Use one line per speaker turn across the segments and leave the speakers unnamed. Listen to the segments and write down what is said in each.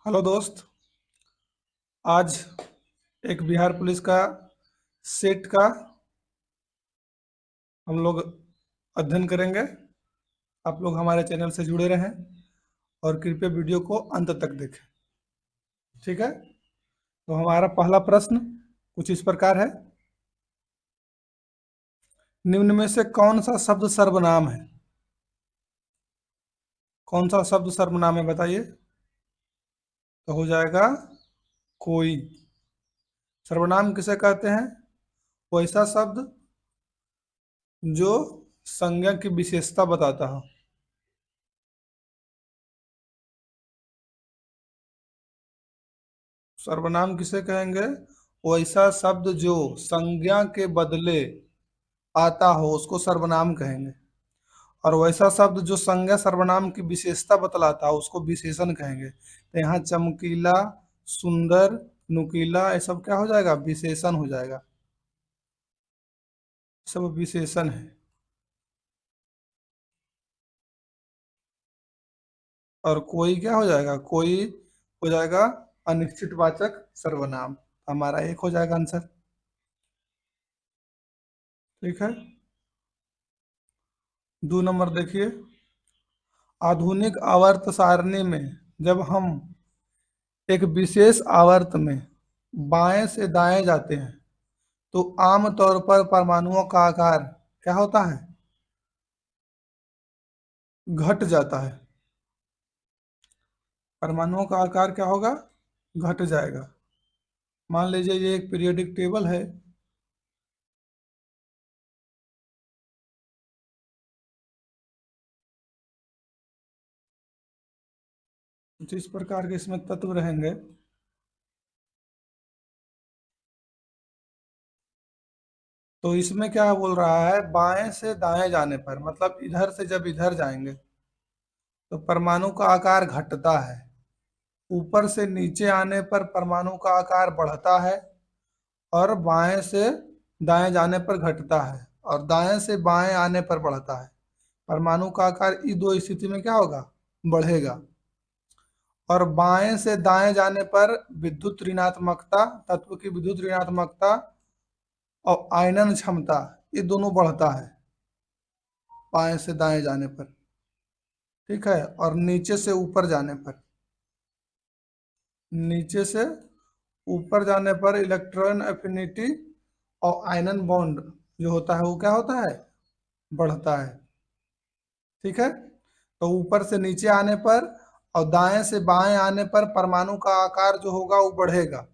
Hello दोस्त। आज एक बिहार पुलिस का सेट का हम लोग अध्ययन करेंगे। आप लोग हमारे चैनल से जुड़े रहें और कृपया वीडियो को अंत तक देखें। ठीक है, तो हमारा पहला प्रश्न कुछ इस प्रकार है। निम्न में से कौन सा शब्द सर्वनाम है? कौन सा शब्द सर्वनाम है बताइए। तो हो जाएगा कोई। सर्वनाम किसे कहते हैं? वो ऐसा शब्द जो संज्ञा की विशेषता बताता हो। सर्वनाम किसे कहेंगे? वो ऐसा शब्द जो संज्ञा के बदले आता हो उसको सर्वनाम कहेंगे। और वैसा शब्द जो संज्ञा सर्वनाम की विशेषता बतलाता हो उसको विशेषण कहेंगे। तो यहाँ चमकीला, सुंदर, नुकीला, ये सब क्या हो जाएगा? विशेषण हो जाएगा। सब विशेषण है। और कोई क्या हो जाएगा? कोई हो जाएगा अनिश्चितवाचक सर्वनाम। हमारा एक हो जाएगा आंसर। ठीक है, 2 नंबर देखिए। आधुनिक आवर्त सारणी में जब हम एक विशेष आवर्त में बाएं से दाएं जाते हैं तो आमतौर पर परमाणुओं का आकार क्या होता है? घट जाता है। परमाणुओं का आकार क्या होगा? घट जाएगा। मान लीजिए ये एक पीरियोडिक टेबल है। जिस प्रकार के इसमें तत्व रहेंगे, तो इसमें क्या बोल रहा है? बाएं से दाएं जाने पर, मतलब इधर से जब इधर जाएंगे तो परमाणु का आकार घटता है। ऊपर से नीचे आने पर परमाणु का आकार बढ़ता है और बाएं से दाएं जाने पर घटता है और दाएं से बाएं आने पर बढ़ता है। परमाणु का आकार इस दो स्थिति में क्या होगा? बढ़ेगा। और बाएं से दाएं जाने पर विद्युत ऋणात्मकता, तत्व की विद्युत ऋणात्मकता और आयनन क्षमता, ये दोनों बढ़ता है बाएं से दाएं जाने पर। ठीक है, और नीचे से ऊपर जाने पर, नीचे से ऊपर जाने पर इलेक्ट्रॉन एफिनिटी और आयनन बॉन्ड जो होता है वो क्या होता है? बढ़ता है। ठीक है, तो ऊपर से नीचे आने पर और दाएं से बाएं आने पर परमाणु का आकार जो होगा वो बढ़ेगा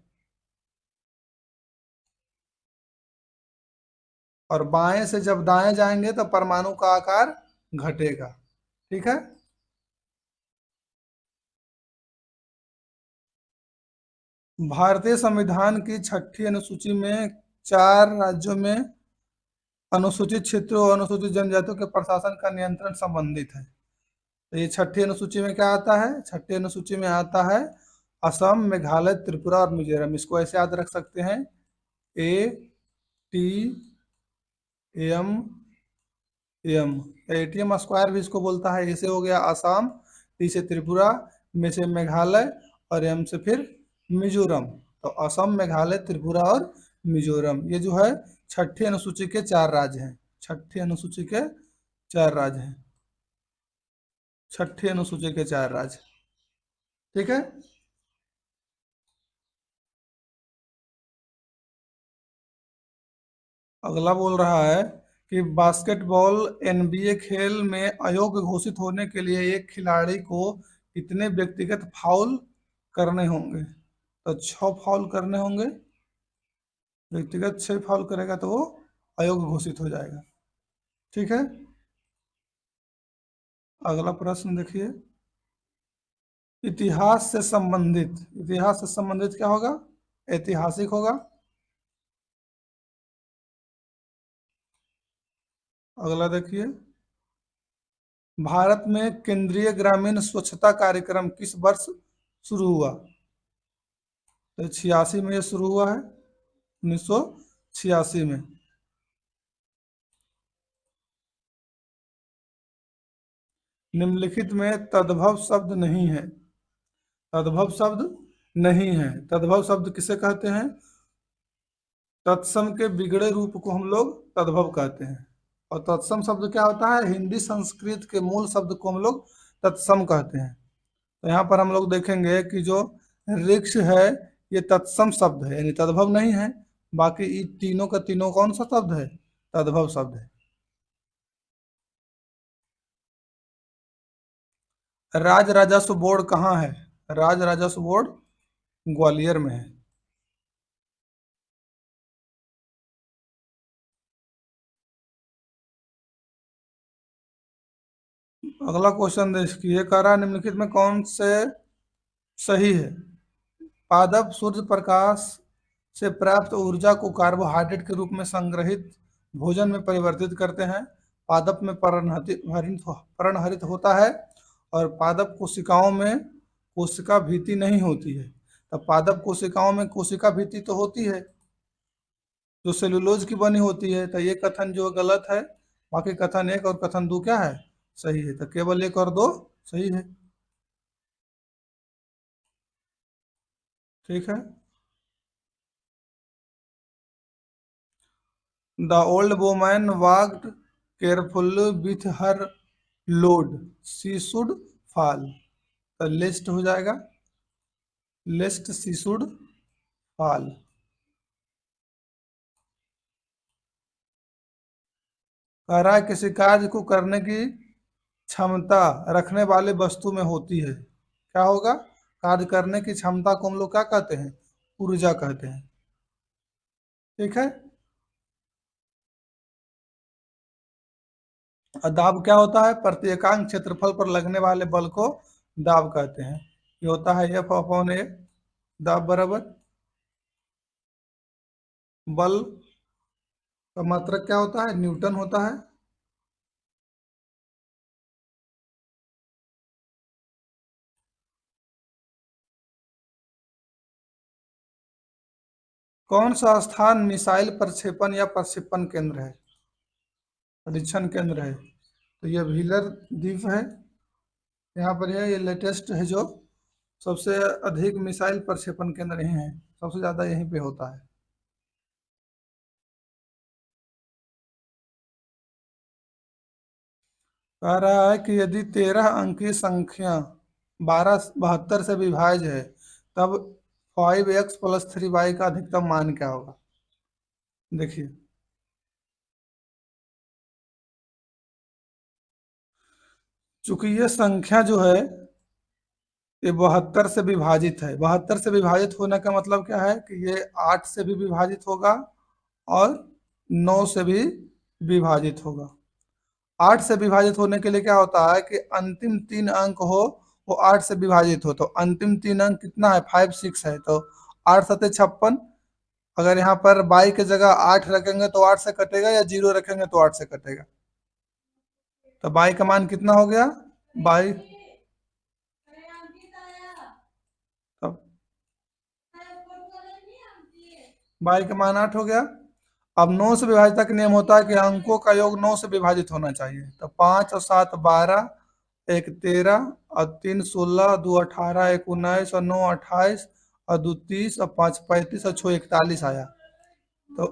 और बाएं से जब दाएं जाएंगे तो परमाणु का आकार घटेगा। ठीक है, भारतीय संविधान की 6ठी अनुसूची में 4 राज्यों में अनुसूचित क्षेत्रों और अनुसूचित जनजातियों के प्रशासन का नियंत्रण संबंधित है। तो ये 6ठी अनुसूची में क्या आता है? 6ठी अनुसूची में आता है असम, मेघालय, त्रिपुरा और मिजोरम। इसको ऐसे याद रख सकते हैं, ATM। ATM स्क्वायर भी इसको बोलता है। इसे हो गया असम, टी से त्रिपुरा, में से मेघालय और एम से फिर मिजोरम। तो असम, मेघालय, त्रिपुरा और मिजोरम, ये जो है 6ठी अनुसूची के 4 राज्य हैं। 6ठी अनुसूची के 4 राज्य हैं। 6ठी अनुसूची के 4 राज्य। ठीक है, अगला बोल रहा है कि बास्केटबॉल NBA खेल में अयोग्य घोषित होने के लिए एक खिलाड़ी को कितने व्यक्तिगत फाउल करने होंगे? तो 6 फाउल करने होंगे। व्यक्तिगत 6 फाउल करेगा तो वो अयोग्य घोषित हो जाएगा। ठीक है, अगला प्रश्न देखिए। इतिहास से संबंधित, इतिहास से संबंधित क्या होगा? ऐतिहासिक होगा। अगला देखिए, भारत में केंद्रीय ग्रामीण स्वच्छता कार्यक्रम किस वर्ष शुरू हुआ? तो 86 में ये शुरू हुआ है, 1986 में। निम्नलिखित में तद्भव शब्द नहीं है। तद्भव शब्द नहीं है। तद्भव शब्द किसे कहते हैं? तत्सम के बिगड़े रूप को हम लोग तद्भव कहते हैं। और तत्सम शब्द क्या होता है? हिंदी संस्कृत के मूल शब्द को हम लोग तत्सम कहते हैं। तो यहाँ पर हम लोग देखेंगे कि जो ऋक्ष है ये तत्सम शब्द है, यानी तद्भव नहीं है। बाकी ये तीनों का तीनों कौन सा शब्द है? तद्भव शब्द है। राज राजस्व बोर्ड कहाँ है? राज राजस्व बोर्ड ग्वालियर में है। अगला क्वेश्चन देखिए, कह रहा है निम्नलिखित में कौन से सही है? पादप सूर्य प्रकाश से प्राप्त ऊर्जा को कार्बोहाइड्रेट के रूप में संग्रहित भोजन में परिवर्तित करते हैं। पादप में पर्णहरित होता है और पादप कोशिकाओं में कोशिका भित्ति नहीं होती है। तब पादप कोशिकाओं में कोशिका भित्ति तो होती है जो सेलुलोज की बनी होती है। तो ये कथन जो गलत है। बाकी कथन 1 और कथन 2 क्या है? सही है। तो केवल 1 और 2 सही है। ठीक है। The old woman walked carefully with her load. She should fall. तो लिस्ट हो जाएगा, लिस्ट she should fall। कह रहा है किसी कार्य को करने की क्षमता रखने वाले वस्तु में होती है। क्या होगा? कार्य करने की क्षमता को हम लोग क्या कहते हैं? ऊर्जा कहते हैं। ठीक है। और दाब क्या होता है? प्रत्येकांक क्षेत्रफल पर लगने वाले बल को दाब कहते हैं। ये होता है F/A। दाब बराबर बल का मात्रक क्या होता है? न्यूटन होता है। कौन सा स्थान मिसाइल प्रक्षेपण या प्रक्षेपण केंद्र है? परीक्षण केंद्र है। तो ये व्हीलर द्वीप है। यहाँ पर है, ये लेटेस्ट है जो सबसे अधिक मिसाइल प्रक्षेपण केंद्र यही है, सबसे ज्यादा यहीं पे होता है। कह रहा है कि यदि 13 अंकीय संख्या 72 से विभाज्य है तब 5x + 3y का अधिकतम मान क्या होगा? देखिए, चूंकि ये संख्या जो है ये 72 से विभाजित है। 72 से विभाजित होने का मतलब क्या है कि ये 8 से भी विभाजित होगा और 9 से भी विभाजित होगा। 8 से विभाजित होने के लिए क्या होता है कि अंतिम 3 अंक हो वो 8 से विभाजित हो। तो अंतिम 3 अंक कितना है? 5 6 है। तो 8 सत्ते 56। अगर यहाँ पर बाई की जगह 8 रखेंगे तो 8 से कटेगा, या 0 रखेंगे तो 8 से कटेगा। तो बाई का मान कितना हो गया? बाई, तब बाई का मान 8 हो गया। अब 9 से विभाजित का नियम होता है कि अंकों का योग 9 से विभाजित होना चाहिए। तो 5 और 7 12, 1 13 और 3 16, 2 18, 1 19 और 9 28 और 2 30 और 5 35 और 6 41 आया। तो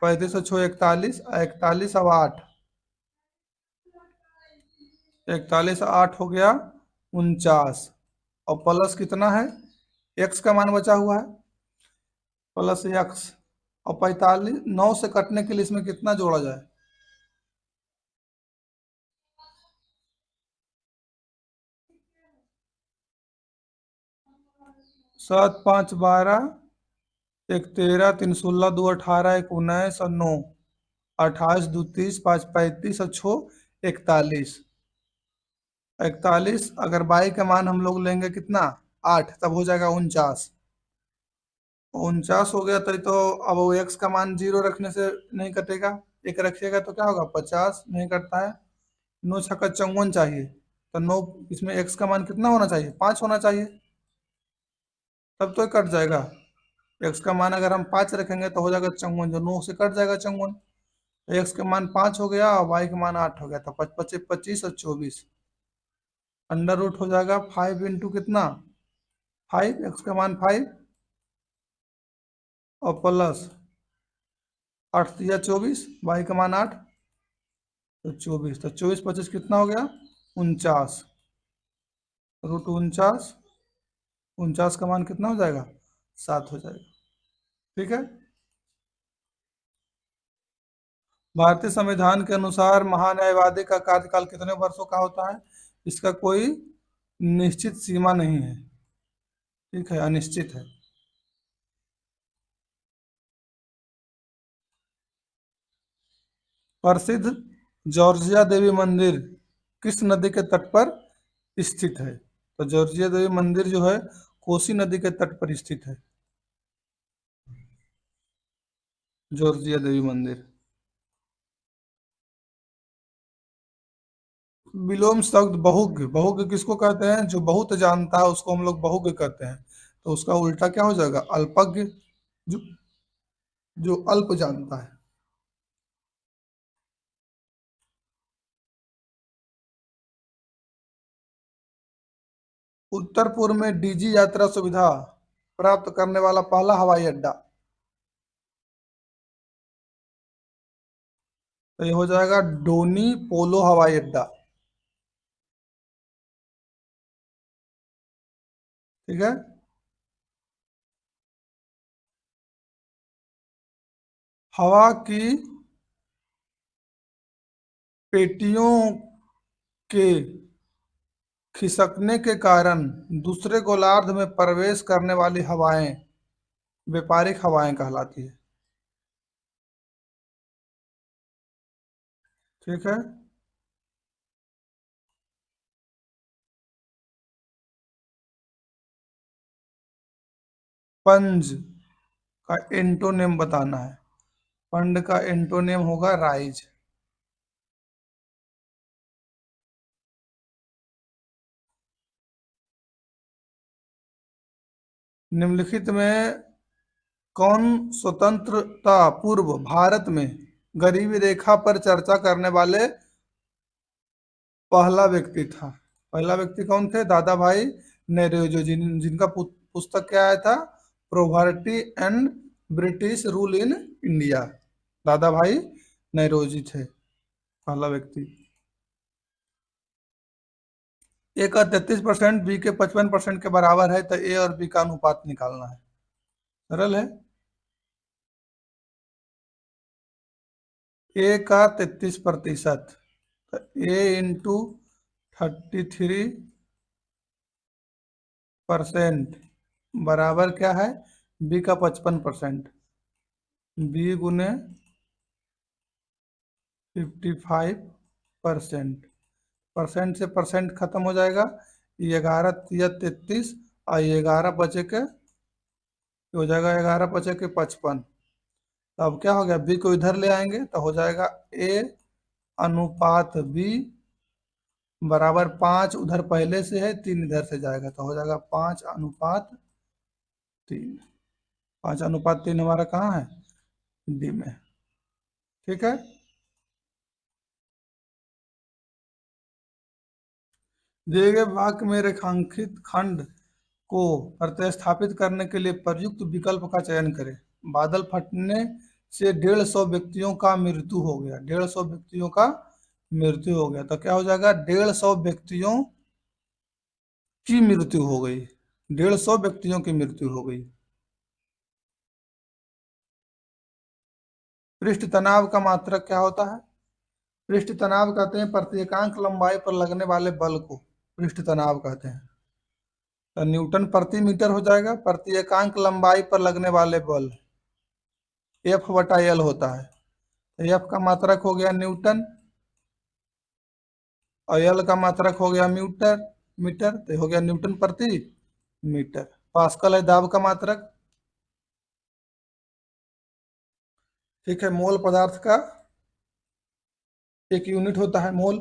35 और 6 41, 41 और 8, 41 और 8 हो गया 49। और प्लस कितना है? एक्स का मान बचा हुआ है, प्लस एक्स। और 45 9 से कटने के लिए इसमें कितना जोड़ा जाए? 7 5 12, 1 13, 3 16, 2 18, 1 19 और 9 28, 2 30, 5 35 और 6 41। 41 अगर बाई का मान हम लोग लेंगे कितना? 8, तब हो जाएगा 49। 49 हो गया। तो अब वो एक्स का मान 0 रखने से नहीं कटेगा, एक रखिएगा तो क्या होगा? 50 नहीं कटता है। 9 छक्का 54 चाहिए। तो 9 इसमें एक्स का मान कितना होना चाहिए? 5 होना चाहिए, तब तो ये कट जाएगा। एक्स का मान अगर हम 5 रखेंगे तो हो जाएगा 54, जो 9 से कट जाएगा 54। एक्स का मान 5 हो गया और वाई का मान 8 हो गया। तो 25 25 और 24 अंडर रूट हो जाएगा 5 इंटू कितना? 5, x का मान 5 और प्लस 8 × 24, y का मान 8, तो 24, तो 24 × 25 कितना हो गया? 49, √49, 49 का मान कितना हो जाएगा? 7 हो जाएगा। ठीक है। भारतीय संविधान के अनुसार महान्यायवादी का कार्यकाल कितने वर्षों का होता है? इसका कोई निश्चित सीमा नहीं है। ठीक है, अनिश्चित है। प्रसिद्ध जॉर्जिया देवी मंदिर किस नदी के तट पर स्थित है? तो जॉर्जिया देवी मंदिर जो है कोसी नदी के तट पर स्थित है। जॉर्जिया देवी मंदिर। विलोम शब्द बहुज्ञ, बहुज्ञ किसको कहते हैं? जो बहुत जानता है उसको हम लोग बहुज्ञ कहते हैं। तो उसका उल्टा क्या हो जाएगा? अल्पज्ञ, जो जो अल्प जानता है। उत्तर पूर्व में डीजी यात्रा सुविधा प्राप्त करने वाला पहला हवाई अड्डा, तो ये हो जाएगा डोनी पोलो हवाई अड्डा। ठीक है। हवा की पेटियों के खिसकने के कारण दूसरे गोलार्ध में प्रवेश करने वाली हवाएं व्यापारिक हवाएं कहलाती है। ठीक है। पंज का एंटोनेम बताना है। पंड का एंटोनेम होगा राइज। निम्नलिखित में कौन स्वतंत्रता पूर्व भारत में गरीबी रेखा पर चर्चा करने वाले पहला व्यक्ति था? पहला व्यक्ति कौन थे? दादा भाई नौरोजी, जिनका पुस्तक क्या आया था? Poverty and British rule in India. दादा भाई नौरोजी थे पहला व्यक्ति। ए का 33%, बी के 55% के बराबर है, तो ए और बी का अनुपात निकालना है। सरल है। ए का 33%, तो ए इंटू 33% बराबर क्या है? बी का 55%, बी गुने 55%। परसेंट से परसेंट खत्म हो जाएगा। ये 11 तिया 33 और ये 11 बचे के हो जाएगा 11 बचे के 55। तो अब क्या हो गया? बी को इधर ले आएंगे तो हो जाएगा ए अनुपात बी बराबर 5, उधर पहले से है 3 इधर से जाएगा तो हो जाएगा 5:3। 5:3 हमारा कहाँ है? डी में। ठीक है। दिए गए वाक्य में रेखांकित खंड को प्रतिस्थापित करने के लिए प्रयुक्त विकल्प का चयन करें। बादल फटने से 150 व्यक्तियों का मृत्यु हो गया। 150 व्यक्तियों का मृत्यु हो गया, तो क्या हो जाएगा? 150 व्यक्तियों की मृत्यु हो गई। 150 व्यक्तियों की मृत्यु हो गई। पृष्ठ तनाव का मात्रक क्या होता है? पृष्ठ तनाव कहते हैं प्रत्येकांक लंबाई पर लगने वाले बल को पृष्ठ तनाव कहते हैं। तो न्यूटन प्रति मीटर हो जाएगा। प्रत्येकांक लंबाई पर लगने वाले बल F/L होता है। तो F का मात्रक हो गया न्यूटन और L का मात्रक हो गया मीटर, तो हो गया न्यूटन प्रति मीटर। पास्कल है दाब का मात्रक। ठीक है। मोल पदार्थ का एक यूनिट होता है, मोल।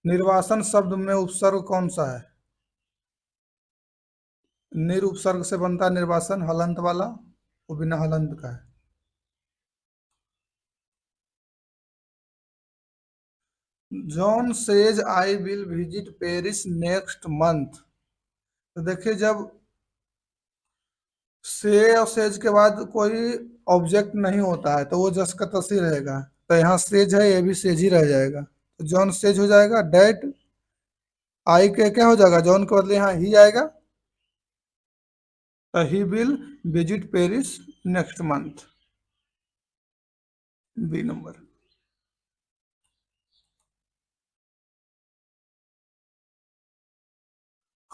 निर्वासन शब्द में उपसर्ग कौन सा है? निर उपसर्ग से बनता है निर्वासन, हलंत वाला, वो बिना हलंत का है। John says I will visit Paris next month. तो देखिए, जब से और सेज के बाद कोई ऑब्जेक्ट नहीं होता है तो वो जस का तस ही रहेगा। तो यहाँ सेज है, ये भी सेज ही रह जाएगा, तो जॉन सेज हो जाएगा। डेट आई के क्या हो जाएगा, जॉन के बदले यहाँ ही आएगा, तो he will visit Paris next month. B number.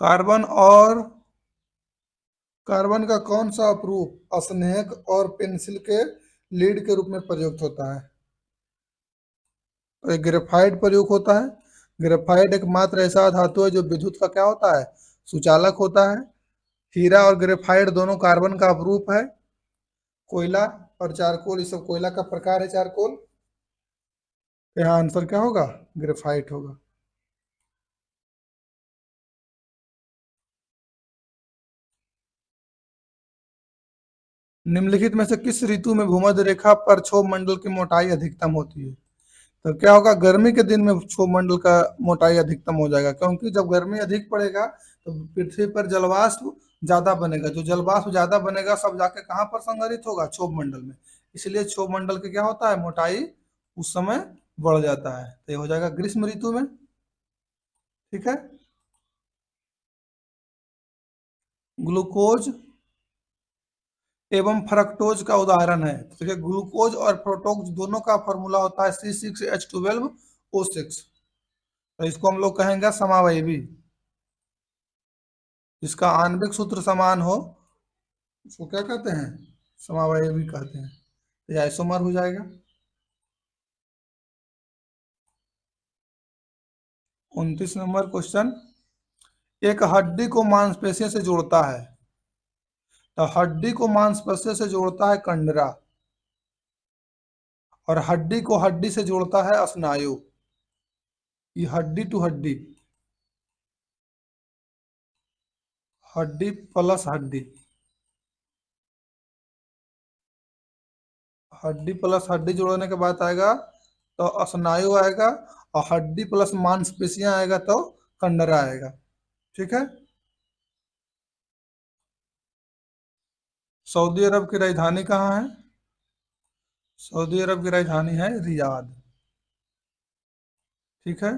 Carbon और कार्बन का कौन सा अप्रूप स्नेहक और पेंसिल के लीड के रूप में प्रयुक्त होता है। तो एक ग्रेफाइट प्रयुक्त होता है। ग्रेफाइट एकमात्र ऐसा धातु है जो विद्युत का क्या होता है, सुचालक होता है। हीरा और ग्रेफाइट दोनों कार्बन का अपरूप है। कोयला और चारकोल, ये सब कोयला का प्रकार है, चारकोल। यहाँ आंसर क्या होगा, ग्रेफाइट होगा। निम्नलिखित में से किस ऋतु में भूमध्य रेखा पर क्षोभ मंडल की मोटाई अधिकतम होती है। तो क्या होगा, गर्मी के दिन में क्षोभ मंडल का मोटाई अधिकतम हो जाएगा, क्योंकि जब गर्मी अधिक पड़ेगा तो पृथ्वी पर जलवाष्प ज्यादा बनेगा। जो जलवाष्प ज्यादा बनेगा सब जाके कहाँ पर संग्रहित होगा, क्षोभ मंडल में। इसलिए क्षोभ मंडल की क्या होता है, मोटाई उस समय बढ़ जाता है। तो ये हो जाएगा ग्रीष्म ऋतु में। ठीक है। ग्लूकोज एवं फ्रक्टोज का उदाहरण है। तो देखिए, ग्लूकोज और फ्रक्टोज दोनों का फॉर्मूला होता है C6H12O6। तो इसको हम लोग कहेंगे समावयवी। जिसका आणविक सूत्र समान हो उसको क्या कहते हैं, समावयवी कहते हैं। तो ये आइसोमर हो जाएगा। 29 नंबर क्वेश्चन। एक हड्डी को मांसपेशियों से जोड़ता है। तो हड्डी को मांसपेशियों से जोड़ता है कंडरा, और हड्डी को हड्डी से जोड़ता है स्नायु। ये हड्डी टू हड्डी, हड्डी प्लस हड्डी, हड्डी प्लस हड्डी जोड़ने के बाद आएगा तो स्नायु आएगा, और हड्डी प्लस मांसपेशियां आएगा तो कंडरा आएगा। ठीक है। सऊदी अरब की राजधानी कहाँ है। सऊदी अरब की राजधानी है रियाद। ठीक है।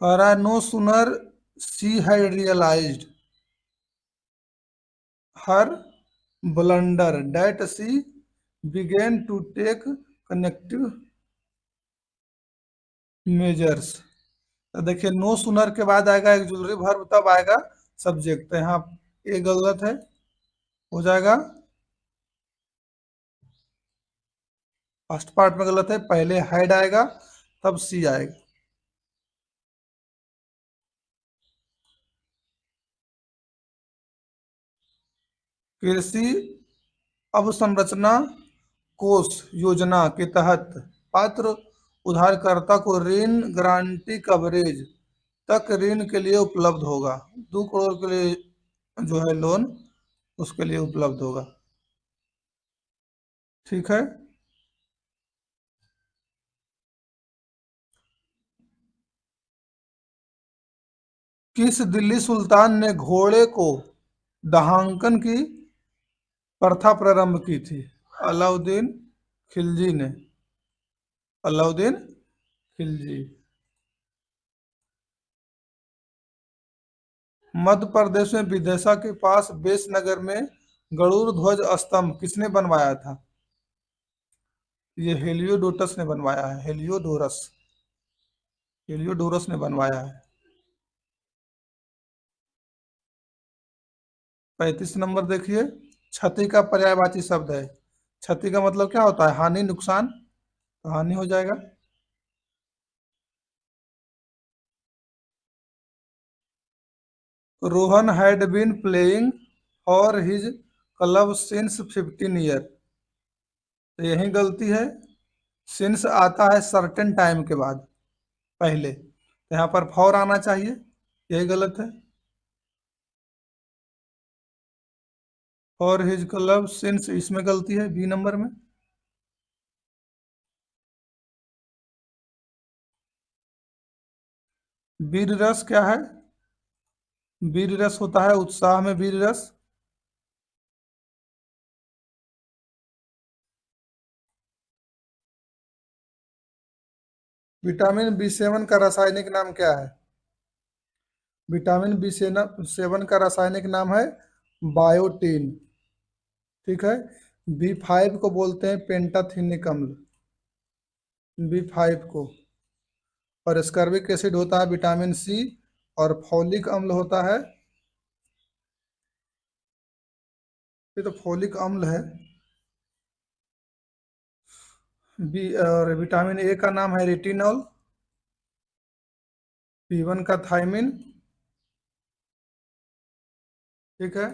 कह रहा है, no sooner she had realised her blunder that she began to take connective measures. तो देखिए, नो सुनर के बाद आएगा एक्सुलरी वर्ब, तब आएगा सब्जेक्ट। तो यहाँ ये गलत है, हो जाएगा फर्स्ट पार्ट में गलत है, पहले हैड आएगा तब सी आएगा। कृषि अवसंरचना कोष योजना के तहत पात्र उधारकर्ता को ऋण गारंटी कवरेज तक ऋण के लिए उपलब्ध होगा। 2 करोड़ के लिए जो है लोन, उसके लिए उपलब्ध होगा। ठीक है। किस दिल्ली सुल्तान ने घोड़े को दहांकन की प्रथा प्रारंभ की थी। अलाउद्दीन खिलजी ने, अलाउद्दीन खिलजी। मध्य प्रदेश में विदिशा के पास बेस नगर में गरुड़ ध्वज स्तंभ किसने बनवाया था। ये हेलियोडोटस ने बनवाया है, हेलियोडोरस, हेलियोडोरस ने बनवाया है। 35 नंबर देखिए, क्षति का पर्यायवाची शब्द है। क्षति का मतलब क्या होता है, हानि, नुकसान। तो हानि हो जाएगा। Rohan had been playing for his club since 15 year. तो यही गलती है, सिंस आता है सर्टेन टाइम के बाद पहले, तो यहाँ पर फॉर आना चाहिए, यही गलत है। फॉर हिज क्लब सिंस, इसमें गलती है बी नंबर में। वीर रस क्या है? वीर रस होता है उत्साह में वीर रस। विटामिन बी सेवन का रासायनिक नाम क्या है? विटामिन बी सेवन का रासायनिक नाम है बायोटीन। ठीक है। बी फाइव को बोलते हैं पेंटाथिनिक अम्ल, बी फाइव को। और स्कर्बिक एसिड होता है विटामिन सी। और फॉलिक अम्ल होता है, ये तो फॉलिक अम्ल है। बी और विटामिन ए का नाम है रेटिनॉल। बी वन का थायमिन। ठीक है।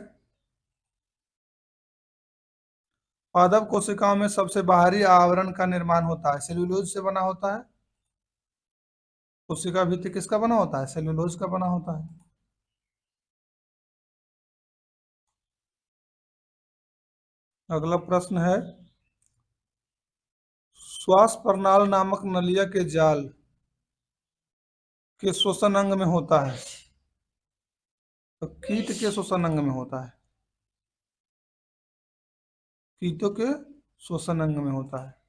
पादप कोशिकाओं में सबसे बाहरी आवरण का निर्माण होता है, सेल्यूलोज से बना होता है। कोशिका भित्ति किसका बना होता है? सेल्यूलोज का बना होता है। अगला प्रश्न है, श्वास प्रणाल नामक नलिया के जाल के श्वसन अंग में होता है। तो कीट के श्वसन अंग में होता है, कीटों के श्वसन अंग में होता है।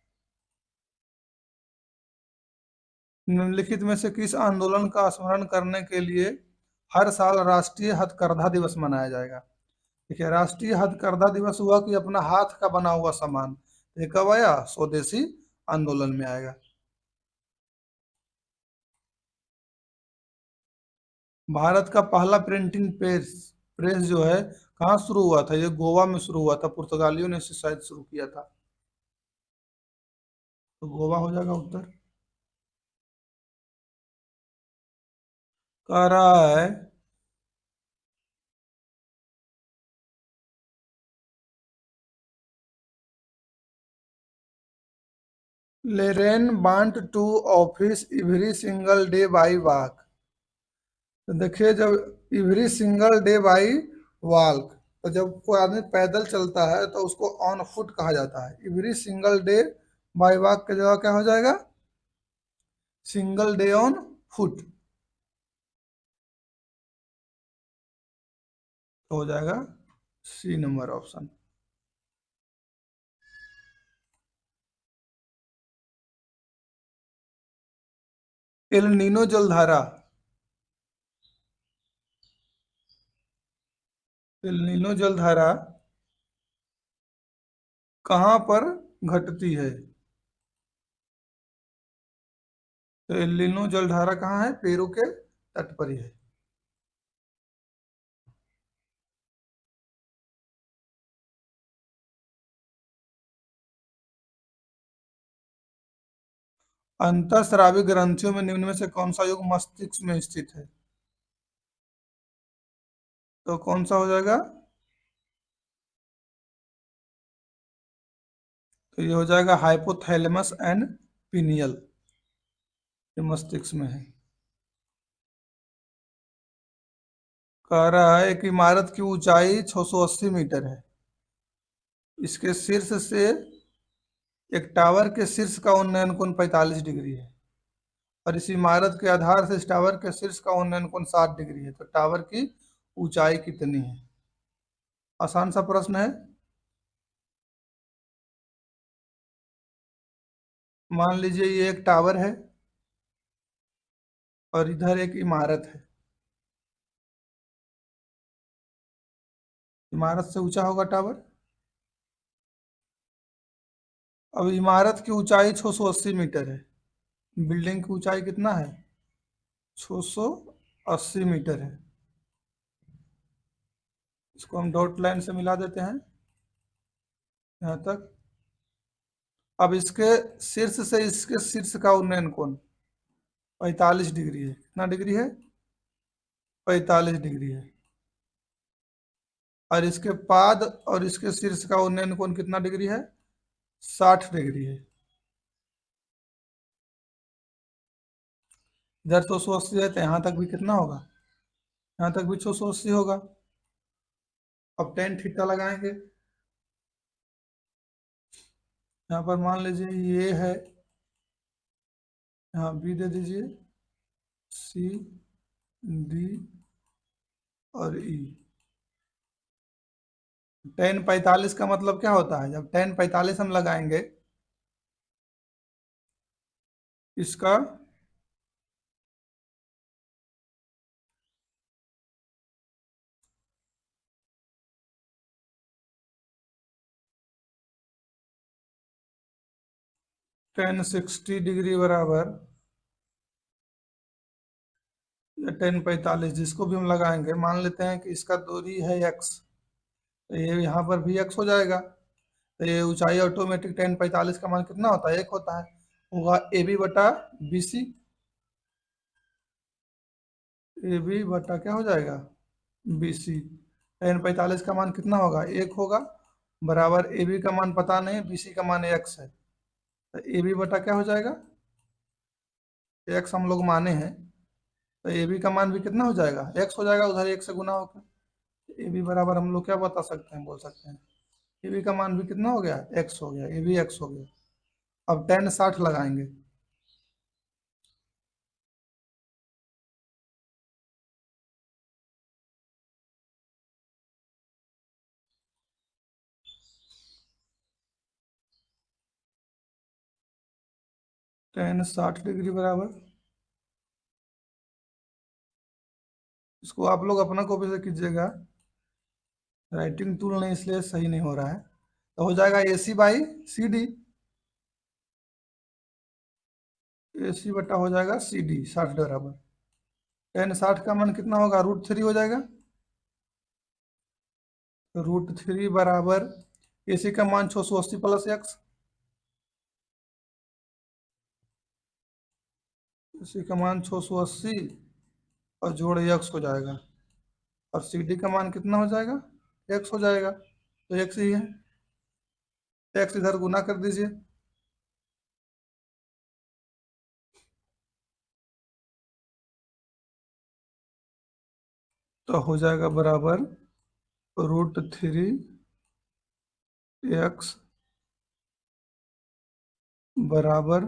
निम्नलिखित में से किस आंदोलन का स्मरण करने के लिए हर साल राष्ट्रीय हथकरघा दिवस मनाया जाएगा? देखिए, राष्ट्रीय हथकरघा दिवस हुआ कि अपना हाथ का बना हुआ सामान, ये कब आया? स्वदेशी आंदोलन में आएगा। भारत का पहला प्रिंटिंग प्रेस प्रेस जो है कहाँ शुरू हुआ था? ये गोवा में शुरू हुआ था, पुर्तगालियों ने इसे शायद शुरू किया था। तो गोवा हो जाएगा उत्तर। कह रहा है, Lauren want to office every single day by walk. तो देखिए, जब every single day by walk, तो जब कोई आदमी पैदल चलता है तो उसको ऑन फुट कहा जाता है। Every single day by walk की जगह क्या हो जाएगा? Single day on foot. तो हो जाएगा C number option. El Nino जलधारा, एल नीनो जलधारा कहाँ पर घटती है? तो एल नीनो जलधारा कहाँ है? पेरू के तट पर ही है। अंतःस्रावी ग्रंथियों में निम्न में से कौन सा युग मस्तिष्क में स्थित है? तो कौन सा हो जाएगा? तो ये हो जाएगा हाइपोथैलेमस एंड पिनियल, ये मस्तिष्क में है। कह रहा है कि इमारत की ऊंचाई 680 मीटर है। इसके शीर्ष से एक टावर के शीर्ष का उन्नयन कोण 45 डिग्री है। और इस इमारत के आधार से इस टावर के शीर्ष का उन्नयन कोण 60 डिग्री है। तो टावर की ऊंचाई कितनी है? आसान सा प्रश्न है। मान लीजिए ये एक टावर है और इधर एक इमारत है। इमारत से ऊंचा होगा टावर। अब इमारत की ऊंचाई 680 मीटर है, बिल्डिंग की ऊंचाई कितना है? 680 मीटर है। इसको हम डॉट लाइन से मिला देते हैं यहाँ तक। अब इसके शीर्ष से इसके शीर्ष का उन्नयन कोण 45 डिग्री है। कितना डिग्री है? 45 डिग्री है। और इसके पाद और इसके शीर्ष का उन्नयन कोण कितना डिग्री है? 60 डिग्री है। इधर 680 है तो यहाँ तक भी कितना होगा? यहाँ तक भी 680 होगा। अब टेन थीटा लगाएंगे। यहाँ पर मान लीजिए ये है, यहाँ बी दे दीजिए, सी डी और ई। टेन 45 का मतलब क्या होता है? जब टेन 45 हम लगाएंगे इसका, टेन 60 डिग्री बराबर, या टेन 45 जिसको भी हम लगाएंगे, मान लेते हैं कि इसका दूरी है एक्स, तो ये यहाँ पर भी एक्स हो जाएगा। तो ये ऊंचाई ऑटोमेटिक टेन 45 का मान कितना होता है? एक होता है। होगा ए बी बटा बी सी। ए बी बटा क्या हो जाएगा? B C. टेन 45 का मान कितना होगा? एक होगा, बराबर ए बी का मान पता नहीं, बी सी का मान एक्स है, तो ए बी बटा क्या हो जाएगा? एक्स हम लोग माने हैं, तो ए बी का मान भी कितना हो जाएगा? एक्स हो जाएगा, उधर एक से गुना होकर। ए बी बराबर हम लोग क्या बता सकते हैं, बोल सकते हैं ए बी का मान भी कितना हो गया? एक्स हो गया, ए बी एक्स हो गया। अब टेन 60 लगाएंगे, टेन 60 डिग्री बराबर, इसको आप लोग अपना कॉपी से कीजिएगा, राइटिंग टूल नहीं इसलिए सही नहीं हो रहा है। तो हो जाएगा ए सी बाई सी डी। ए सी बटा हो जाएगा सी डी 60 बराबर। टेन 60 का मान कितना होगा? √3 हो जाएगा। √3 बराबर ए सी का मान 680 प्लस एक्स, ए सी का मान 680 और जोड़ एक्स हो जाएगा, और सी डी का मान कितना हो जाएगा? एक्स हो जाएगा, तो एक्स ही है। एक्स इधर गुना कर दीजिए, तो हो जाएगा बराबर √3 एक्स बराबर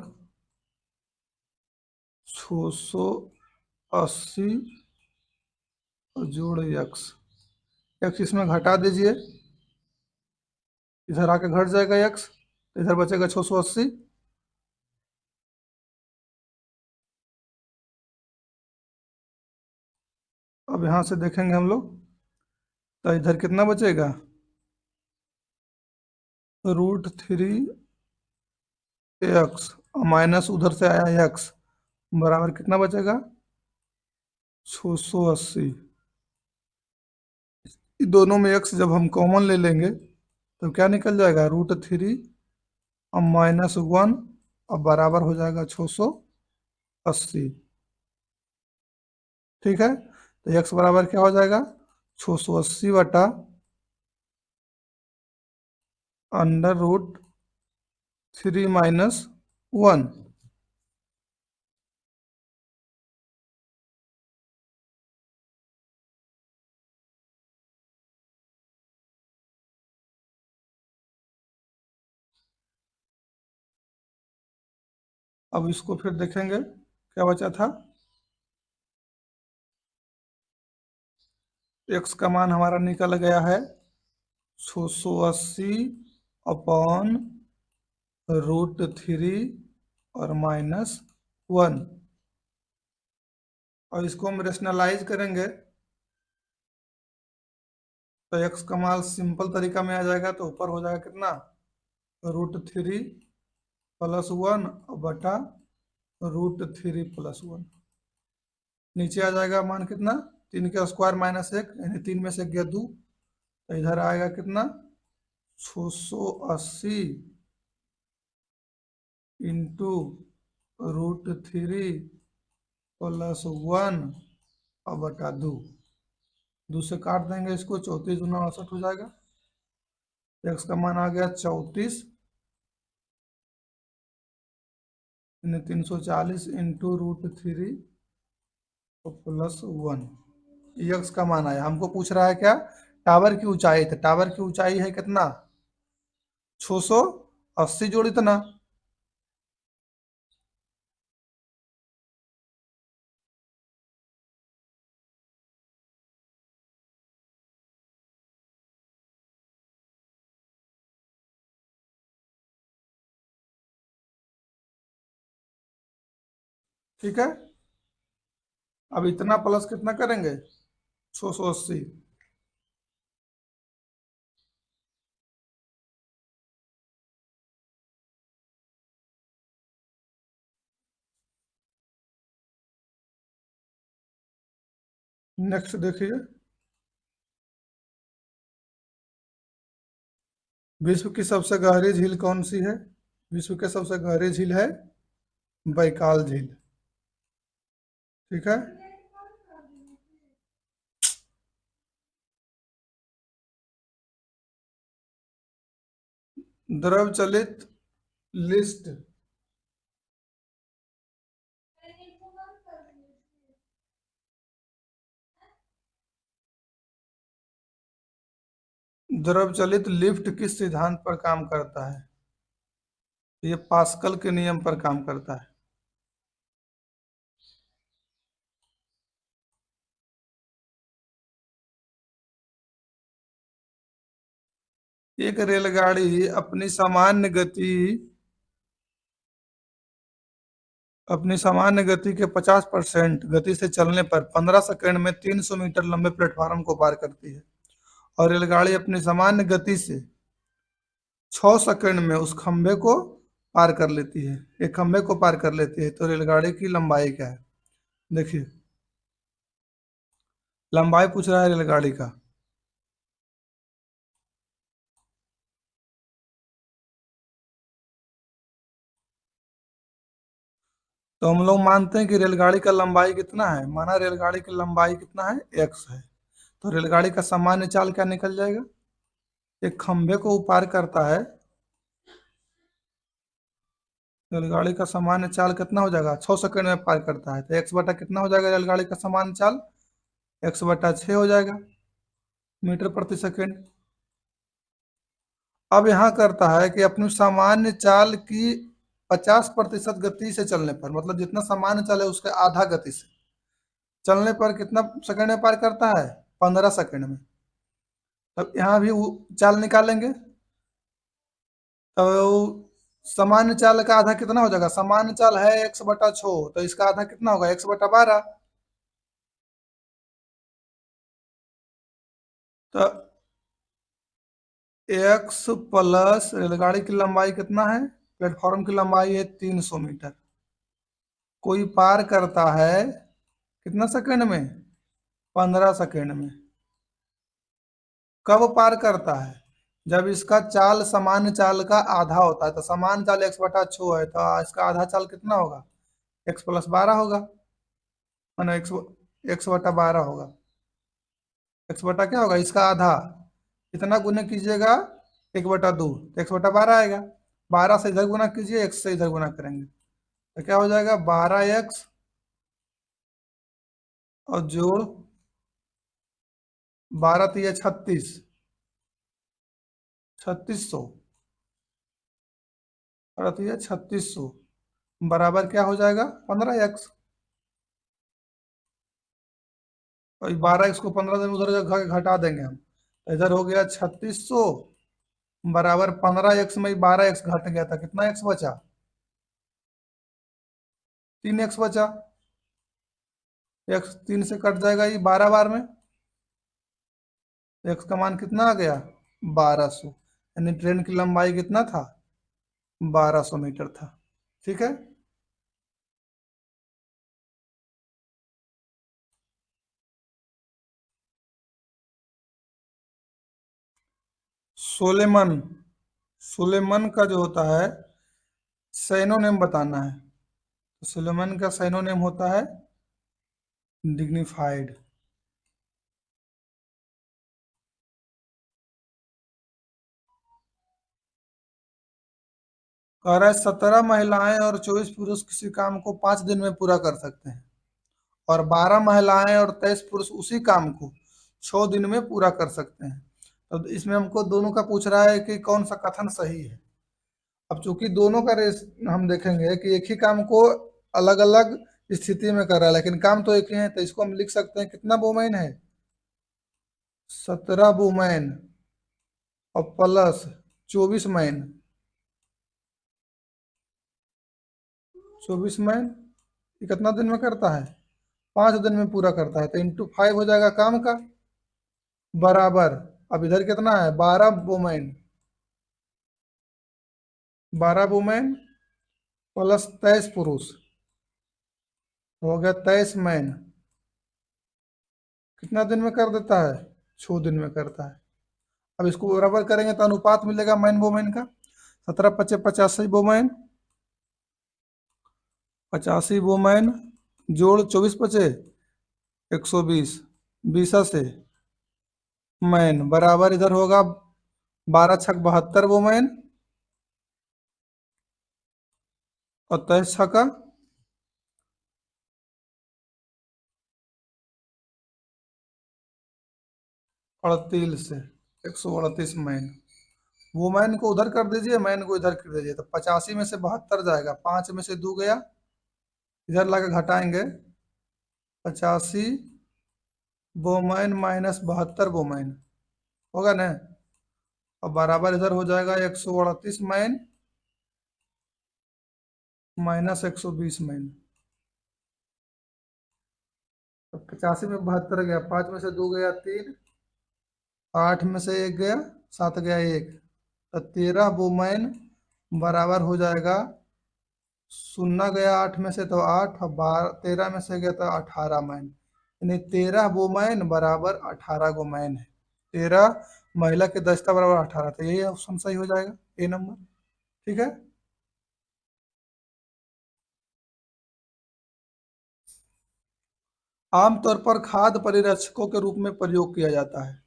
680 और जोड़ एक्स। एक्स इसमें घटा दीजिए, इधर आके घट जाएगा एक्स, तो इधर बचेगा 680। अब यहाँ से देखेंगे हम लोग, तो इधर कितना बचेगा? √3 एक्स माइनस उधर से आया एक्स, बराबर कितना बचेगा? 680। दोनों में एक्स जब हम कॉमन ले लेंगे तो क्या निकल जाएगा? √3 और -1, और बराबर हो जाएगा 680। ठीक है, तो एक्स बराबर क्या हो जाएगा? 680 बटा √3 -1। अब इसको फिर देखेंगे क्या बचा था। एक्स का मान हमारा निकल गया है 680 अपॉन √3 और -1, और इसको हम रेशनलाइज करेंगे तो एक्स का मान सिंपल तरीका में आ जाएगा, तो ऊपर हो जाएगा कितना? √3 +1 बटा √3 + 1। नीचे आ जाएगा मान कितना? 3 का स्क्वायर -1, यानी 3 में से गया 2, तो इधर आएगा कितना? 680 इंटू √3 + 1 और बटा 2। 2 से काट देंगे इसको, 34 दूना 68 हो जाएगा। एक्स का मान आ गया 34, 340 इंटू √3 +1। एक्स का मान आया। हमको पूछ रहा है क्या? टावर की ऊंचाई। तो टावर की ऊंचाई है कितना? 680 जोड़ इतना, ठीक है। अब इतना प्लस कितना करेंगे, 680। नेक्स्ट देखिए, विश्व की सबसे गहरी झील कौन सी है? विश्व की सबसे गहरी झील है बैकाल झील। ठीक है। द्रव चलित लिस्ट, द्रव चलित लिफ्ट किस सिद्धांत पर काम करता है? ये पास्कल के नियम पर काम करता है। एक रेलगाड़ी अपनी सामान्य गति के 50% गति से चलने पर 15 सेकंड में 300 मीटर लंबे प्लेटफार्म को पार करती है, और रेलगाड़ी अपनी सामान्य गति से 6 सेकंड में उस खंभे को पार कर लेती है, एक खंभे को पार कर लेती है, तो रेलगाड़ी की लंबाई क्या है? देखिए, लंबाई पूछ रहा है रेलगाड़ी का। तो हम लोग मानते हैं कि रेलगाड़ी का लंबाई कितना है, माना रेलगाड़ी की लंबाई कितना है, x है। तो रेलगाड़ी का सामान्य चाल क्या निकल जाएगा? एक खंभे को वो पार करता है, रेलगाड़ी का सामान्य चाल कितना हो जाएगा, 6 सेकंड में पार करता है, तो x बटा कितना हो जाएगा रेलगाड़ी का सामान्य चाल, x बटा 6 हो जाएगा मीटर प्रति सेकंड। अब यहाँ करता है कि अपनी सामान्य चाल की 50% गति से चलने पर, मतलब जितना सामान्य चाल है उसके आधा गति से चलने पर कितना सेकंड में पार करता है, 15 सेकंड में। तब यहाँ भी वो चाल निकालेंगे, तो सामान्य चाल का आधा कितना हो जाएगा, सामान्य चाल है x बटा 6, तो इसका आधा कितना होगा, x बटा 12। तो x प्लस रेलगाड़ी की लंबाई कितना है, प्लेटफॉर्म की लंबाई है 300 मीटर, कोई पार करता है कितना सेकंड में, 15 सेकंड में। कब पार करता है, जब इसका चाल सामान्य चाल का आधा होता है, तो सामान्य चाल x बटा 6 है, तो इसका आधा चाल कितना होगा, x प्लस 12 होगा, माना एक्स बटा 12 होगा। एक्स बटा क्या होगा, इसका आधा, इतना गुना कीजिएगा 1/2, तो x बटा 12 आएगा। 12 से इधर गुना कीजिए, x से इधर गुना करेंगे, तो क्या हो जाएगा, 12x और जोड़ 12 तिया 36, 3600, और तिया 3600 बराबर क्या हो जाएगा, 15x। और 12x को 15 दिन उधर घटा देंगे हम, तो इधर हो गया 3600 बराबर 15x में 12x घट गया था, कितना x बचा, 3x बचा। x 3 से कट जाएगा ये 12 बार में, x का मान कितना आ गया, 1200, यानी ट्रेन की लंबाई कितना था, 1200 मीटर था। ठीक है। सोलेमन, सोलेमन का जो होता है साइनोनिम बताना है, तो सोलेमन का साइनोनिम होता है डिग्निफाइड। कह रहा है 17 महिलाएं और 24 पुरुष किसी काम को 5 दिन में पूरा कर सकते हैं, और 12 महिलाएं और 23 पुरुष उसी काम को 6 दिन में पूरा कर सकते हैं। तो इसमें हमको दोनों का पूछ रहा है कि कौन सा कथन सही है। अब चूंकि दोनों का रेस हम देखेंगे कि एक ही काम को अलग अलग स्थिति में कर रहा है, लेकिन काम तो एक ही है, तो इसको हम लिख सकते हैं कितना वुमेन है, 17 वुमेन और प्लस 24 मैन, 24 मैन ये कितना दिन में करता है? 5 दिन में पूरा करता है, तो इंटू 5 हो जाएगा काम का, बराबर। अब इधर कितना है? 12 वुमेन, 12 वुमेन प्लस 23 पुरुष, हो गया 23 मैन। कितना दिन में कर देता है? 6 दिन में करता है। अब इसको बराबर करेंगे तो अनुपात मिलेगा मैन वोमेन का। 17 × 5 = 85 वोमेन, 85 वोमेन जोड़ 24 × 5 = 120, 20 से मैन बराबर इधर होगा 12×6 = 72 वोमेन और 23×6 = 38 से 138 मैन। वुमेन को उधर कर दीजिए, मैन को इधर कर दीजिए, तो 85 में से 72 जाएगा, 5 में से 2 गया, इधर लाके घटाएंगे, 85 वोमेन माइनस 72 वोमेन होगा ना। अब बराबर इधर हो जाएगा 138 मैन माइनस 120 मैन। तो 85 में 72 गया, 5 में से 2 गया 3, 8 में से 1 गया, 7 गया 1, तो 13 वुमेन बराबर हो जाएगा, 0 गया 8 में से तो 8, और 13 में से गया तो 18 मैन, यानी 13 वुमेन बराबर 18 गो मैन है। 13 महिला के दस्ता बराबर 18, तो यही ऑप्शन सही हो जाएगा, ए नंबर। ठीक है। आमतौर पर खाद्य परिरक्षकों के रूप में प्रयोग किया जाता है।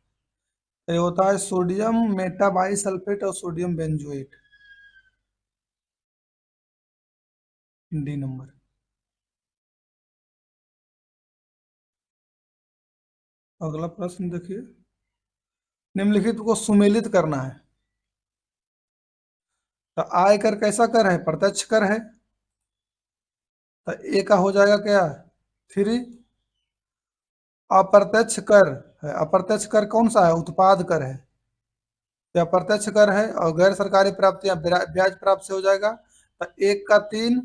ये होता है सोडियम मेटाबाइसल्फेट और सोडियम बेंजोएट, डी नंबर। अगला प्रश्न देखिए, निम्नलिखित को सुमेलित करना है। तो आय कर कैसा कर है? प्रत्यक्ष कर है, तो ए का हो जाएगा क्या? 3। अप्रत्यक्ष कर है, अप्रत्यक्ष कर कौन सा है? उत्पाद कर है, या अप्रत्यक्ष कर है, और गैर सरकारी प्राप्तियां ब्याज प्राप्त से हो जाएगा, तो 1 का 3,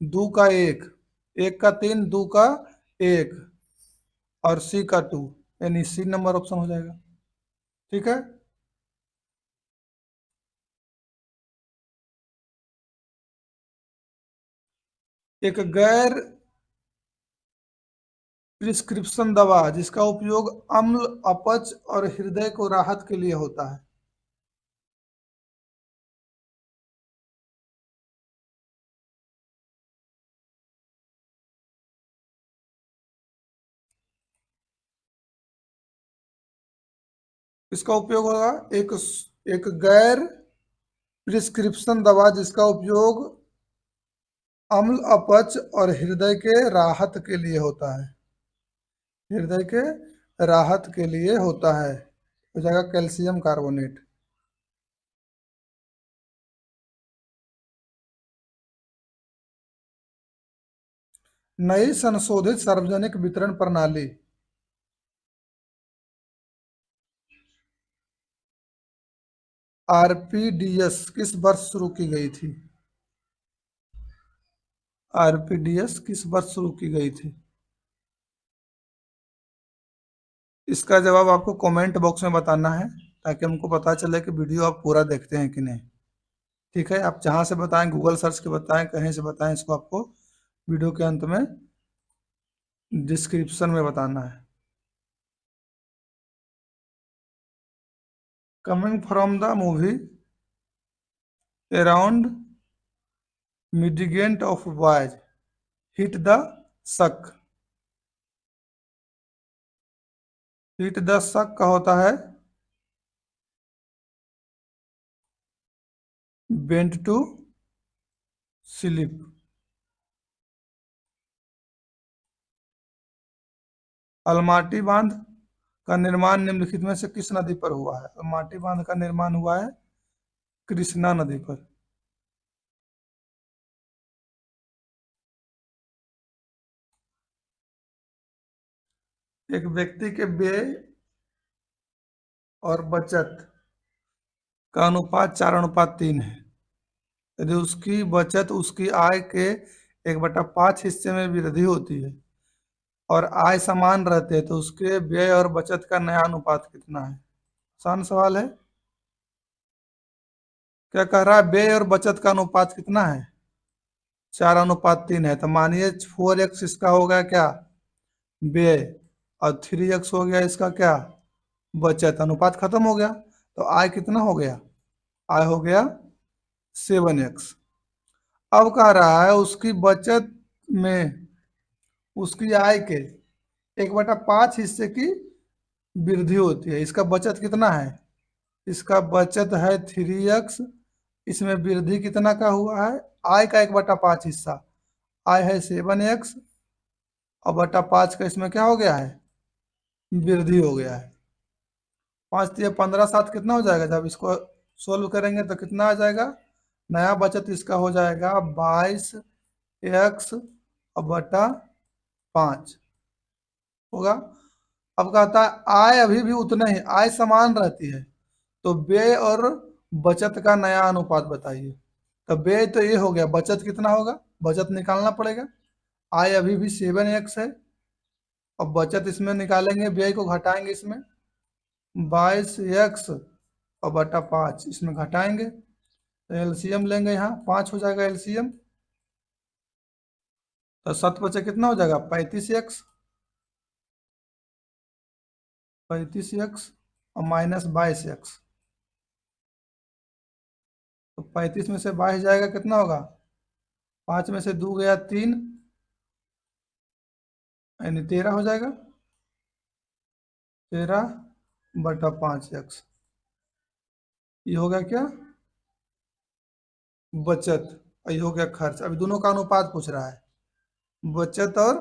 2 का 1, 1 का 3, 2 का 1, और C का 2, यानी सी नंबर ऑप्शन हो जाएगा। ठीक है। एक गैर प्रिस्क्रिप्शन दवा जिसका उपयोग अम्ल, अपच और हृदय को राहत के लिए होता है। इसका उपयोग होगा एक एक गैर प्रिस्क्रिप्शन दवा जिसका उपयोग अम्ल, अपच और हृदय के राहत के लिए होता है, हृदय के राहत के लिए होता है, हो जाएगा कैल्शियम कार्बोनेट। नई संशोधित सार्वजनिक वितरण प्रणाली आरपीडीएस किस वर्ष शुरू की गई थी? आरपीडीएस किस वर्ष शुरू की गई थी? इसका जवाब आपको कमेंट बॉक्स में बताना है, ताकि हमको पता चले कि वीडियो आप पूरा देखते हैं कि नहीं। ठीक है, आप जहां से बताएं, गूगल सर्च के बताएं, कहीं से बताएं, इसको आपको वीडियो के अंत में डिस्क्रिप्शन में बताना है। Coming from the movie around midnight of boys hit the sack, hit the sack का होता है बेंट टू स्लिप। अलमाटी बांध का निर्माण निम्नलिखित में से किस नदी पर हुआ है? अलमाटी बांध का निर्माण हुआ है कृष्णा नदी पर। एक व्यक्ति के व्यय और बचत का अनुपात 4:3 है। यदि उसकी बचत उसकी आय के 1/5 हिस्से में वृद्धि होती है और आय समान रहते हैं, तो उसके व्यय और बचत का नया अनुपात कितना है? आसान सवाल है। क्या कह रहा है? व्यय और बचत का अनुपात कितना है? 4:3 है। तो मानिए 4x इसका हो गया क्या? व्यय। और 3x हो गया इसका क्या? बचत। अनुपात खत्म हो गया। तो आय कितना हो गया? आय हो गया 7x। अब कह रहा है उसकी बचत में उसकी आय के 1/5 हिस्से की वृद्धि होती है। इसका बचत कितना है? इसका बचत है 3x। इसमें वृद्धि कितना का हुआ है? आय का 1/5 हिस्सा। आय है 7x और बटा 5 का इसमें क्या हो गया है? वृद्धि हो गया है। 5×3 = 15, 7 कितना हो जाएगा? जब इसको सोल्व करेंगे तो कितना आ जाएगा? नया बचत इसका हो जाएगा 22x और बटा 5 होगा। अब कहता है आय अभी भी उतना ही, आय समान रहती है, तो व्यय और बचत का नया अनुपात बताइए। तो व्यय तो ये हो गया, बचत कितना होगा? बचत निकालना पड़ेगा। आय अभी भी 7x है और बचत इसमें निकालेंगे, व्यय को घटाएंगे, इसमें 22x और बटा 5 इसमें घटाएंगे तो एलसीएम लेंगे, यहाँ 5 हो जाएगा एलसीएम। तो 7 बचे कितना हो जाएगा? 35x। 35x और माइनस 22x। तो 35 में से 22 जाएगा, कितना होगा? 5 में से 2 गया 3, यानी 13 हो जाएगा। 13/5x। ये हो गया क्या? बचत। और ये हो गया खर्च। अभी दोनों का अनुपात पूछ रहा है, बचत और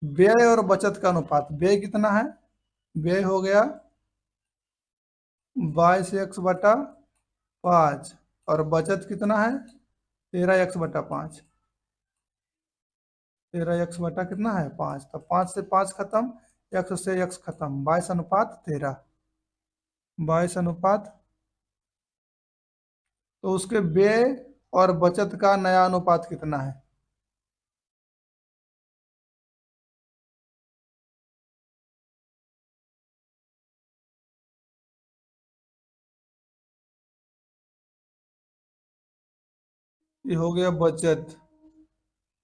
व्यय और बचत का अनुपात। व्यय कितना है? व्यय हो गया 22x/5 और बचत कितना है? 13x/5। 13x बटा कितना है? 5। तो 5 से 5 खत्म, x से x खत्म, 22:13। 22 अनुपात। तो उसके व्यय और बचत का नया अनुपात कितना है? ये हो गया बचत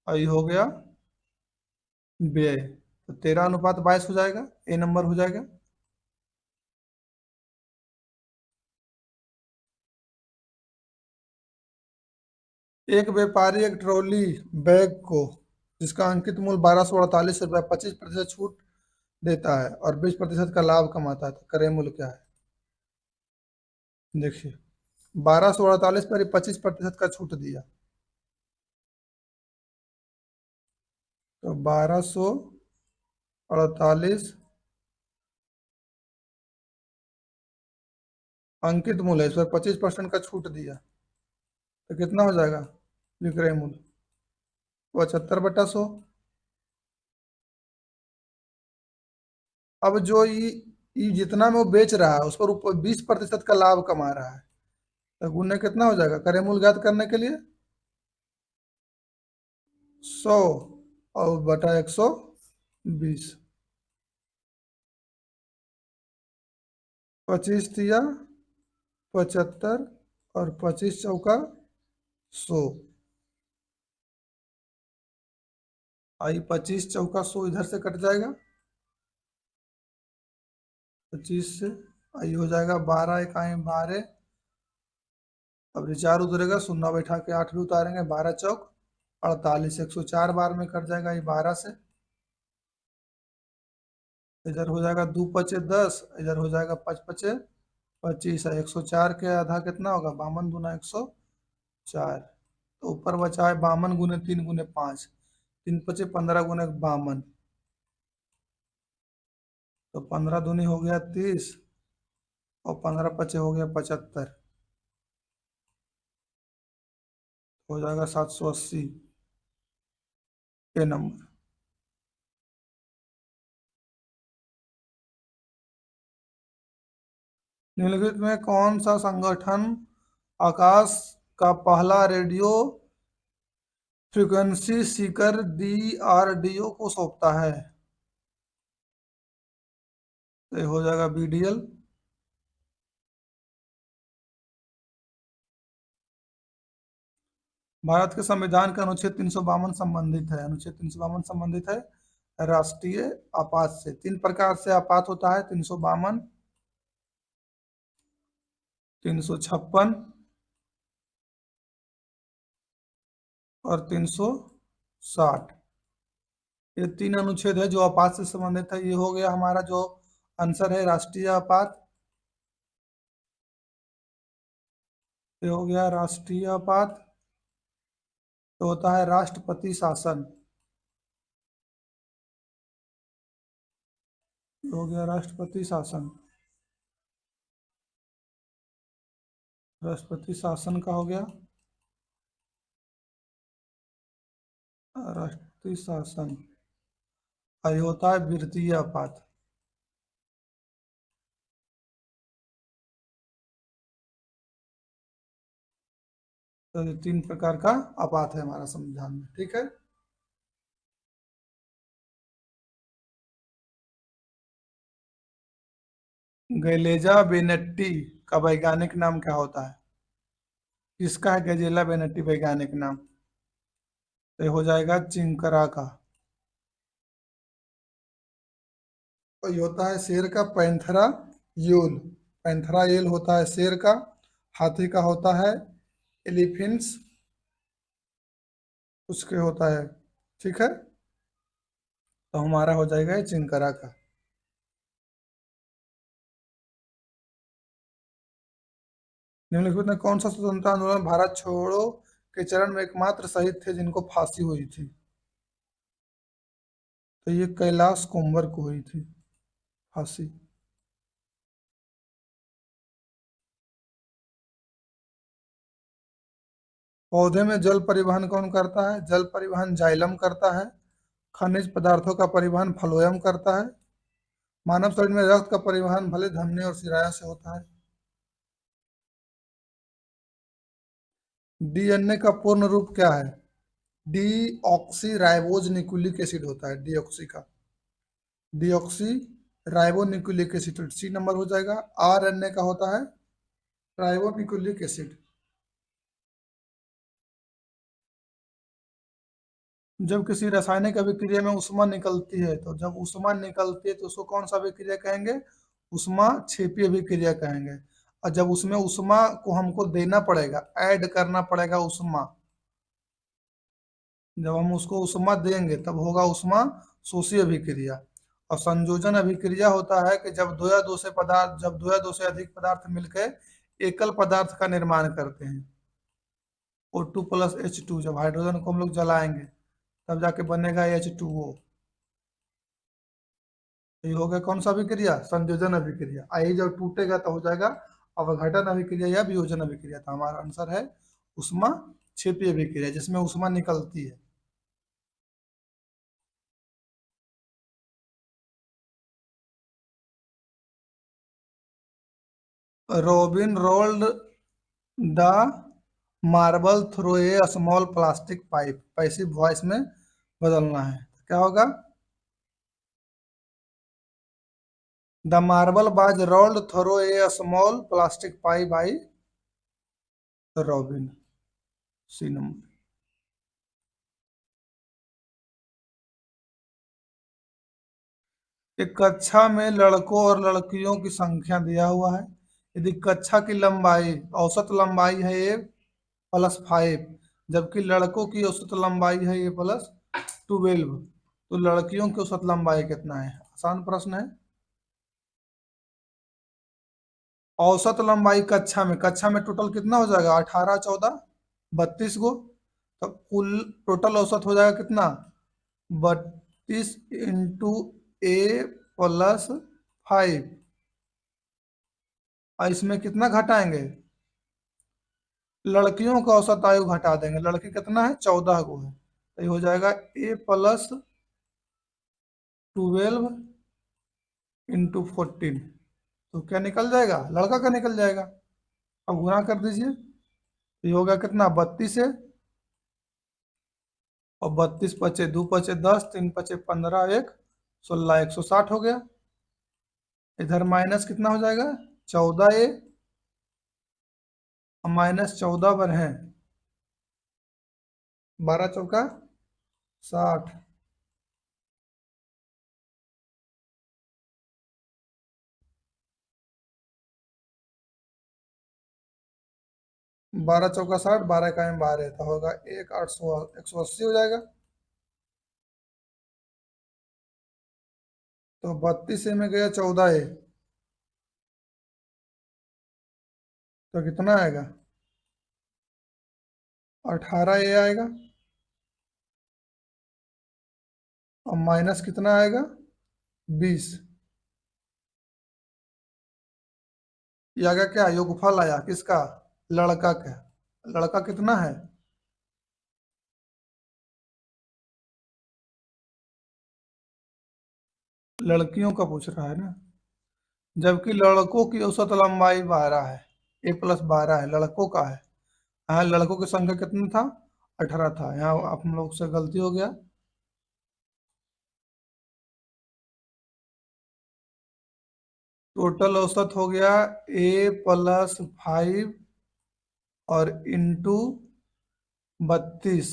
और ये हो गया व्यय। तो 13:22 हो जाएगा, ए नंबर हो जाएगा। एक व्यापारी एक ट्रॉली बैग को, जिसका अंकित मूल्य 1248 रुपया 25% छूट देता है और 20% का लाभ कमाता है, तो क्रय मूल्य क्या है? देखिए 1248 पर 25% का छूट दिया, तो 1248 अंकित मूल्य है, इस पर 25% का छूट दिया, तो कितना हो जाएगा विक्रय मूल्य? 75/100। अब जो ये जितना में वो बेच रहा है उस पर ऊपर 20% का लाभ कमा रहा है, तो गुने कितना हो जाएगा क्रय मूल्य ज्ञात करने के लिए? 100 और बटा 120। 25×3 = 75 और 25×4 = 100। आई 25×4 इधर से कट जाएगा, 25 से। आई हो जाएगा 12×1 = 12। अब ये 4 उतरेगा, शून्य बैठा के 8 भी उतारेंगे, 12×4 = 48। 104 बार में कट जाएगा ये 12 से। इधर हो जाएगा 2×5 = 10, इधर हो जाएगा 5×5 = 25 है। 104 के आधा कितना होगा? 52×104। तो ऊपर बचा है 52×3×5, 3×5 = 15×52। तो 15 दूनी हो गया 30 और 15×5 हो गया 75, हो जाएगा 780 के नंबर। निम्नलिखित में कौन सा संगठन आकाश का पहला रेडियो फ्रीक्वेंसी सीकर DRDO को सौंपता है, तो ये हो जाएगा BDL। भारत के संविधान का अनुच्छेद 352 संबंधित है, अनुच्छेद 352 संबंधित है राष्ट्रीय आपात से। 3 प्रकार से आपात होता है, 352, 356 और 360। ये 3 अनुच्छेद है जो आपात से संबंधित है। ये हो गया हमारा जो आंसर है राष्ट्रीय आपात, ये हो गया राष्ट्रीय आपात। तो होता है राष्ट्रपति शासन, ये हो गया राष्ट्रपति शासन। राष्ट्रपति शासन का हो गया राष्ट्रपति शासन। और ये होता है वित्तीय आपात। तो ये 3 प्रकार का आपात है हमारा संविधान में, ठीक है। गैलेजा बेनेट्टी का वैज्ञानिक नाम क्या होता है? किसका है गैजेला बेनेट्टी वैज्ञानिक नाम? तो ये हो जाएगा चिंकरा का। और ये होता है शेर का पैंथरा यूल। पैंथरा यूल होता है शेर का। हाथी का होता है एलिफेंट्स, उसके होता है, ठीक है। तो हमारा हो जाएगा ये चिंकरा का। निम्नलिखित में कौन सा स्वतंत्रता आंदोलन भारत छोड़ो के चरण में एकमात्र शहीद थे जिनको फांसी हुई थी? तो ये कैलाश कुंवर को हुई थी फांसी। पौधे में जल परिवहन कौन करता है? जल परिवहन जाइलम करता है। खनिज पदार्थों का परिवहन फ्लोएम करता है। मानव शरीर में रक्त का परिवहन भले धमनी और शिराओं से होता है। DNA का पूर्ण रूप क्या है? डीऑक्सी राइबोज न्यूक्लिक एसिड होता है डीऑक्सी का। Deoxy ribo nucleic acid C number हो जाएगा। RNA का होता है राइबो न्यूक्लिक एसिड। जब किसी रासायनिक अभिक्रिया में ऊष्मा निकलती है, तो जब ऊष्मा निकलती है तो उसको कौन सा अभिक्रिया कहेंगे? ऊष्मा क्षेपी अभिक्रिया कहेंगे। और जब उसमें ऊष्मा को हमको देना पड़ेगा, ऐड करना पड़ेगा ऊष्मा, जब हम उसको ऊष्मा देंगे तब होगा ऊष्मा शोषी अभिक्रिया। और संयोजन अभिक्रिया होता है कि जब दो या दो से अधिक पदार्थ मिलकर एकल पदार्थ का निर्माण करते हैं। O2 + H2, जब हाइड्रोजन को हम लोग जलाएंगे तब जाके बनेगा H2O। ये हो गया कौन सा अभिक्रिया? संयोजन अभिक्रिया। आई जब टूटेगा तो हो जाएगा अवघटन अभिक्रिया या वियोजन अभिक्रिया। तो हमारा आंसर है उष्मा क्षेपी अभिक्रिया, जिसमें उष्मा निकलती है। Robin rolled the marble through a small plastic pipe. Passive voice में बदलना है, क्या होगा? द मार्बल बाज rolled through a small plastic pipe by robin. C number. एक कक्षा में लड़कों और लड़कियों की संख्या दिया हुआ है। यदि कक्षा की लंबाई, औसत लंबाई है A + 5, जबकि लड़कों की औसत लंबाई है A + 12, तो लड़कियों की औसत लंबाई कितना है? आसान प्रश्न है। औसत लंबाई कक्षा में टोटल कितना हो जाएगा? 18, 14, 32 गो। तो कुल टोटल औसत हो जाएगा कितना? 32 इंटू A + 5। और इसमें कितना घटाएंगे? लड़कियों का औसत आयु घटा देंगे। लड़की कितना है? 14 गो है। तो ये हो जाएगा A + 12 इंटू 14। तो क्या निकल जाएगा? लड़का का निकल जाएगा। अब गुणा कर दीजिए। ये होगा कितना? 32 से और 32 पचे 2 पचे 10, 3 पचे 15, 1 16, 160 हो गया। इधर माइनस कितना हो जाएगा, 14a, और माइनस 14 बर है 12 चौका 60। 12 चौका 60, 12 का 12 तो होगा 1 800, 180 हो जाएगा। तो 32 में गया 14a, तो कितना आएगा, 18a आएगा। और माइनस कितना आएगा, 20। ये आ गया क्या, योगफल आया किसका, लड़का का। लड़का कितना है, लड़कियों का पूछ रहा है ना, जबकि लड़कों की औसत लंबाई 12 है, a+12 है, लड़कों का है। यहाँ लड़कों की संख्या कितनी था, 18 था, यहाँ आप हम लोग से गलती हो गया। टोटल औसत हो गया a+5 और इंटू 32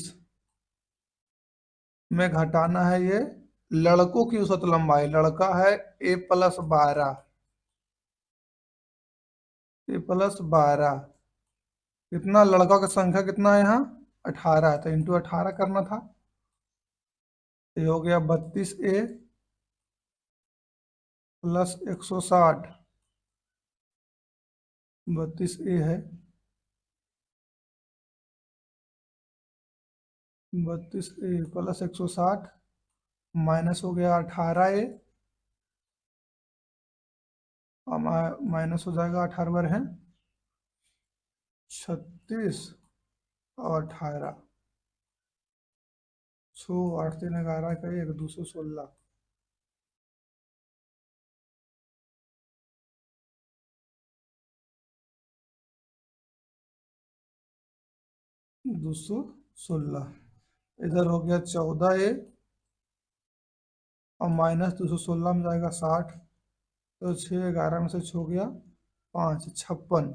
में घटाना है ये लड़कों की औसत लंबाई, लड़का है a+12, a+12 कितना, लड़का की संख्या कितना है यहाँ, 18 है, तो इंटू 18 करना था। ये हो गया 32a प्लस 160, 32a है, 32a प्लस 160 माइनस हो गया 18a, और माइनस हो जाएगा 18 बार है 36, और 18, 6 8 3 11 का 1 216, 216। इधर हो गया 14a, और माइनस 216 में जाएगा 60, तो 6 11 में से छो गया 5 56।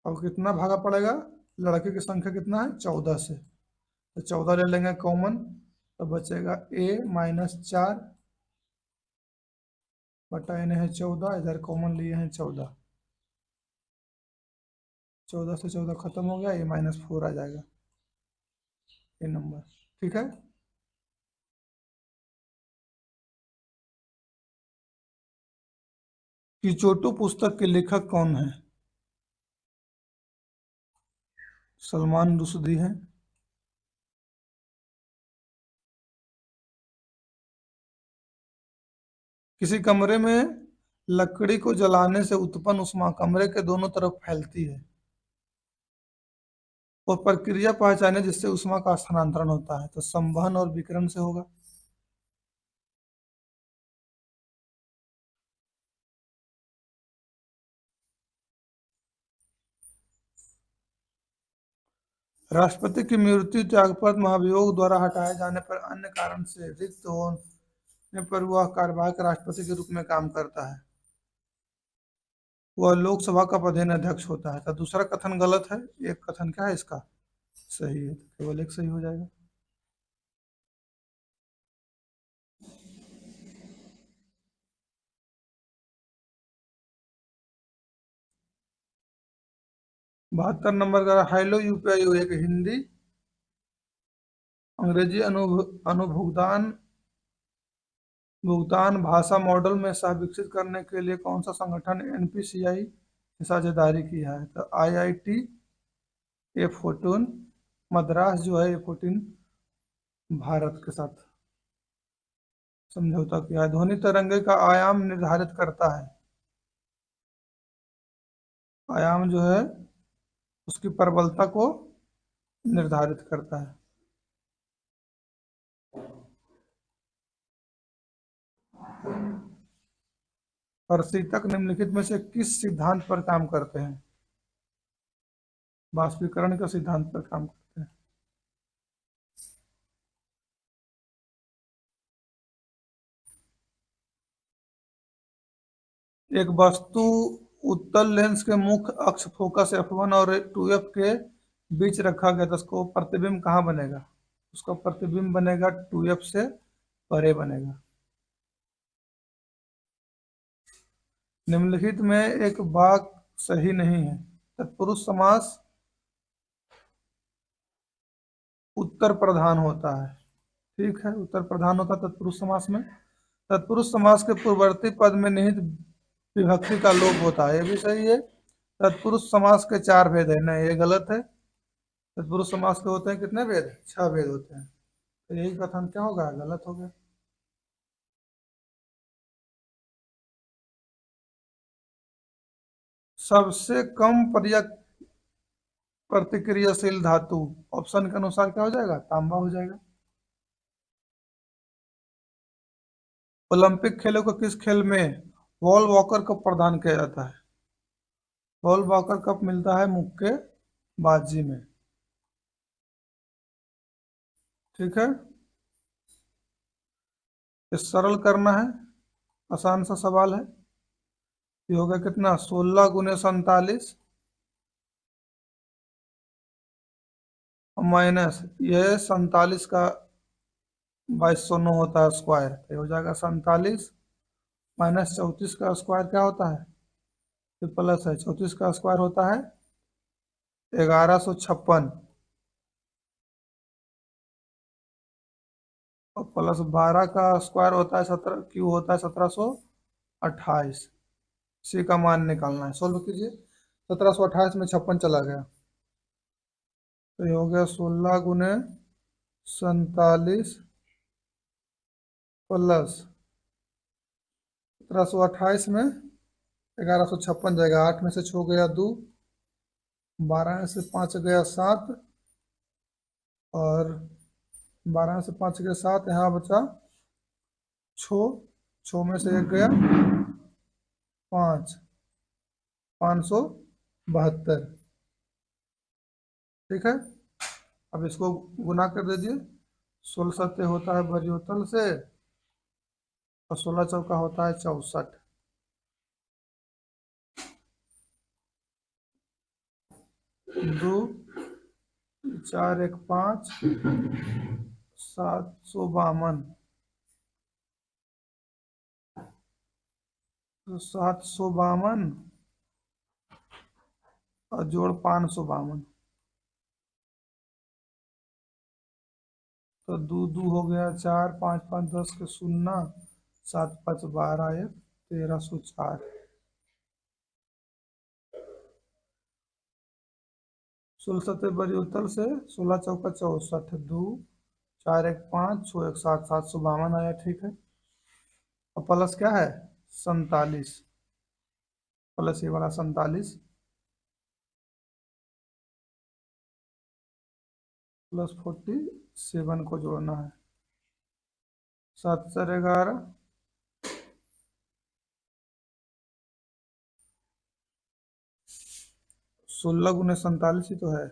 अब कितना भागा पड़ेगा, लड़के की संख्या कितना है 14 से, तो 14 ले लेंगे कॉमन, तो बचेगा a-4 बटा n है 14, इधर कॉमन लिए हैं 14, 14 से 14 खत्म हो गया, a-4 आ जाएगा ये नंबर। ठीक है, किचोटू पुस्तक के लेखक कौन है, सलमान रुश्दी है। किसी कमरे में लकड़ी को जलाने से उत्पन्न उष्मा कमरे के दोनों तरफ फैलती है, और प्रक्रिया पहचाने जिससे उष्मा का स्थानांतरण होता है, तो संवहन और विकिरण से होगा। राष्ट्रपति की मृत्यु, त्यागपत्र, महाभियोग द्वारा हटाए जाने पर, अन्य कारण से रिक्त होने पर वह कार्यवाहक राष्ट्रपति के रूप में काम करता है, वह लोकसभा का पदेन अध्यक्ष होता है। तो दूसरा कथन गलत है, एक कथन क्या है इसका सही है, तो केवल एक सही हो जाएगा। बहत्तर नंबर का हेलो यूपीआई एक हिंदी अंग्रेजी अनुभुगतान भुगतान भाषा मॉडल में सह विकसित करने के लिए कौन सा संगठन एनपीसीआई ने साझेदारी की है, तो आईआईटी ए14 मद्रास जो है ए14 भारत के साथ समझौता किया है। ध्वनि तरंगे का आयाम निर्धारित करता है, आयाम जो है उसकी प्रबलता को निर्धारित करता है। प्रशीतक निम्नलिखित में से किस सिद्धांत पर काम करते हैं, बाष्पीकरण के सिद्धांत पर काम करते हैं। एक वस्तु उत्तल लेंस के मुख्य अक्ष फोकस F1 और 2F के बीच रखा गया तो उसको प्रतिबिंब कहाँ बनेगा? उसका प्रतिबिंब बनेगा 2F से परे बनेगा। निम्नलिखित में एक वाक्य सही नहीं है। तत्पुरुष समास उत्तर प्रधान होता है। ठीक है, उत्तर प्रधान होता है तत्पुरुष समास में। तत्पुरुष समास के पूर्ववर्ती पद में निहित विभक्ति का लोप होता है, ये भी सही है। तत्पुरुष समास के 4 भेद है, नहीं ये गलत है। तत्पुरुष समास के होते हैं कितने भेद? 6 भेद होते हैं। तो यही कथन क्या होगा? गलत हो गया। सबसे कम प्रतिक्रियाशील धातु ऑप्शन के अनुसार क्या हो जाएगा? तांबा हो जाएगा। ओलंपिक खेलों को किस खेल में वॉल वॉकर कप प्रदान किया जाता है? वॉल वॉकर कप मिलता है मुक्केबाजी में। ठीक है, ये सरल करना है, आसान सा सवाल है। ये होगा कितना? 16 × 47 माइनस ये 47 का 2209 होता है स्क्वायर, ये हो जाएगा 47 माइनस 34 का स्क्वायर क्या होता है? ये प्लस है, 34 का स्क्वायर होता है 1156 और प्लस 12 का स्क्वायर होता है 17, क्यू होता है 1728। सी का मान निकालना है, सोल्व कीजिए। 1728 में 56 चला गया तो ये हो गया 16 × 47 प्लस 1728 में 1156 जाएगा। 8 में से 6 गया 2, 12 में से 5 गया 7 और 12 में से 5 गया 7, यहाँ बचा 6, 6 में से 1 गया 5, 572। ठीक है, अब इसको गुना कर दीजिए। 16 सत्ते होता है बरियोतल से और 16 चौका होता है 64। 2 4 1 5 752 तो 752 और जोड़ 552 तो 2 2 हो गया 4, 5 5 10 के 0, 7 5 12 1 1304। 16 सत्ते बरियोतल से 16 चौका 64, 2 4 1 5 6 1 7 752 आया। ठीक है, और प्लस क्या है? 47, प्लस ये वाला 47 प्लस 47 को जोड़ना है। 7 4 11 16 × 47 ही तो है।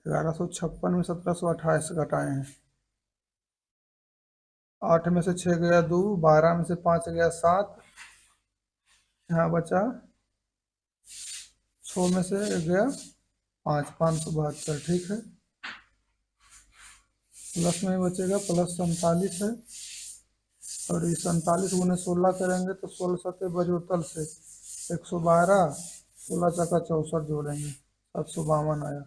1156 में 1728 घटाए हैं। 8 में से 6 गया 2, 12 में से 5 गया 7, यहाँ बचा 6 में से गया 5, 572। ठीक है, प्लस में ही बचेगा, प्लस 47 है और ये 47 × 16 करेंगे तो 16 सत्ते बरियोतल से 112, 16 चका 64 जोड़ेंगे 752 आया।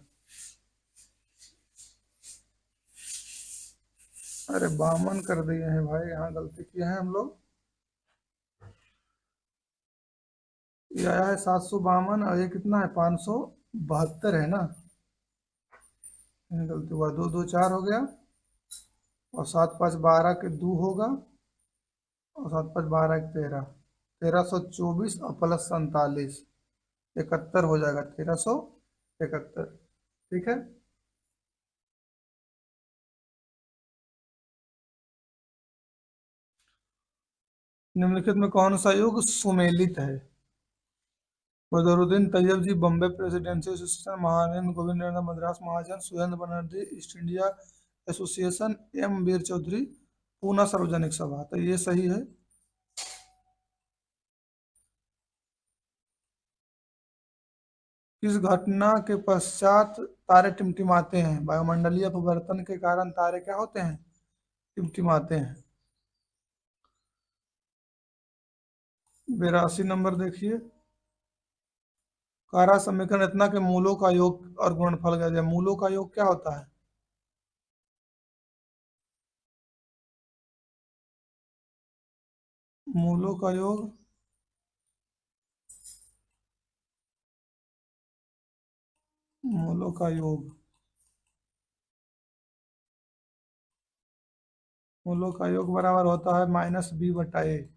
अरे 52 कर दिए हैं भाई, यहाँ गलती किए हैं हम लोग। ये आया है 752 और ये कितना है? 572 है ना, गलती हुआ। 2 2 4 हो गया और 7 5 12 के 2 होगा और 7 5 12 1 13, 1324 और प्लस 47 71 हो जाएगा, 1371। ठीक है, निम्नलिखित में कौन सा युग सुमेलित है? Badruddin Tyabji Bombay Presidency Association, Mahanand Govind Nand Madras Mahajan, Surendra Banerjee East India Association, M Veer Chaudhary Poona Sarvajanik Sabha. तो ये सही है। किस घटना के पश्चात तारे टिमटिमाते हैं? वायुमंडलीय परिवर्तन के कारण तारे क्या होते हैं? टिमटिमाते हैं। 82 नंबर देखिए। कारा समीकरण इतना के मूलों का योग और गुणनफल क्या है? मूलों का योग क्या होता है? मूलों का योग मूलों का योग मूलों का योग बराबर होता है -b/a।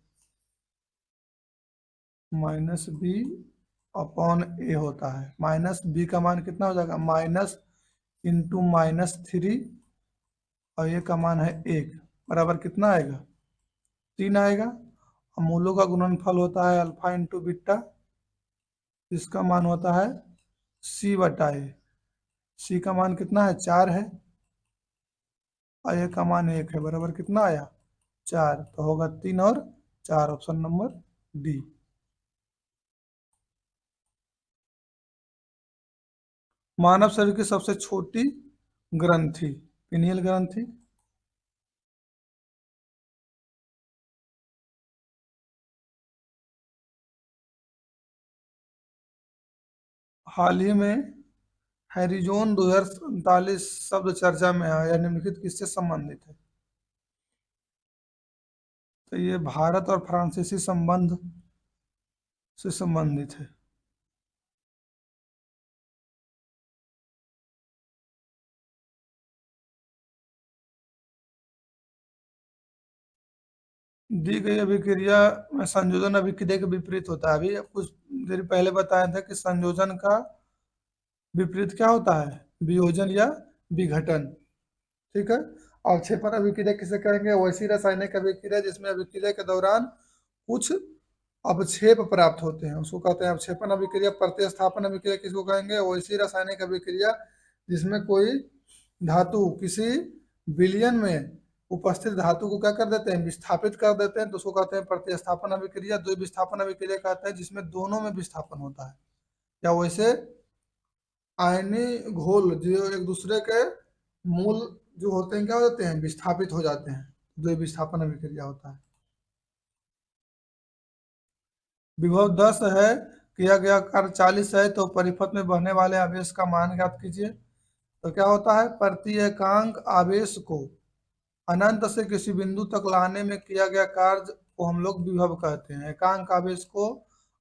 -b अपॉन a होता है। -b का मान कितना हो जाएगा? माइनस इंटू -3 और ये का मान है 1, बराबर कितना आएगा? 3 आएगा। और मूलों का गुणनफल होता है अल्फा इंटू बीटा, इसका मान होता है c/a। c का मान कितना है? 4 है और a का मान 1 है, बराबर कितना आया? 4। तो होगा 3 और 4, ऑप्शन नंबर डी। मानव शरीर की सबसे छोटी ग्रंथि, पिनियल ग्रंथि। हाल ही में हैरिजोन 2047 शब्द चर्चा में आया, यह निम्नलिखित किससे संबंधित है? तो ये भारत और फ्रांसीसी संबंध से संबंधित है। दी गई अभिक्रिया में संयोजन अभिक्रिया के विपरीत होता है। अभी कुछ देर पहले बताया था कि संयोजन का विपरीत क्या होता है? वियोजन या विघटन। ठीक है। अवक्षेपण अभिक्रिया किसे कहेंगे? वैसी रासायनिक अभिक्रिया जिसमें अभिक्रिया के दौरान कुछ अवक्षेप प्राप्त होते हैं, उसको कहते हैं अवक्षेपण अभिक्रिया। प्रतिस्थापन अभिक्रिया किसको कहेंगे? वैसी रासायनिक अभिक्रिया जिसमें कोई धातु किसी विलयन में उपस्थित धातु को क्या कर देते हैं? विस्थापित कर देते हैं, तो उसको कहते हैं प्रतिस्थापन अभिक्रिया। द्विविस्थापन अभिक्रिया कहते हैं जिसमें दोनों में विस्थापन होता है। या वैसे आयनी घोल जो एक दूसरे के मूल जो होते हैं क्या हो जाते हैं? विस्थापित हो जाते हैं, द्विविस्थापन अभिक्रिया होता है। विभव 10 है, किया गया कार्य 40 है, तो परिपथ में बहने वाले आवेश का मान ज्ञात कीजिए। तो क्या होता है? प्रति एकांक आवेश को अनंत से किसी बिंदु तक लाने में किया गया कार्य को हम लोग विभव कहते हैं। एकांक आवेश को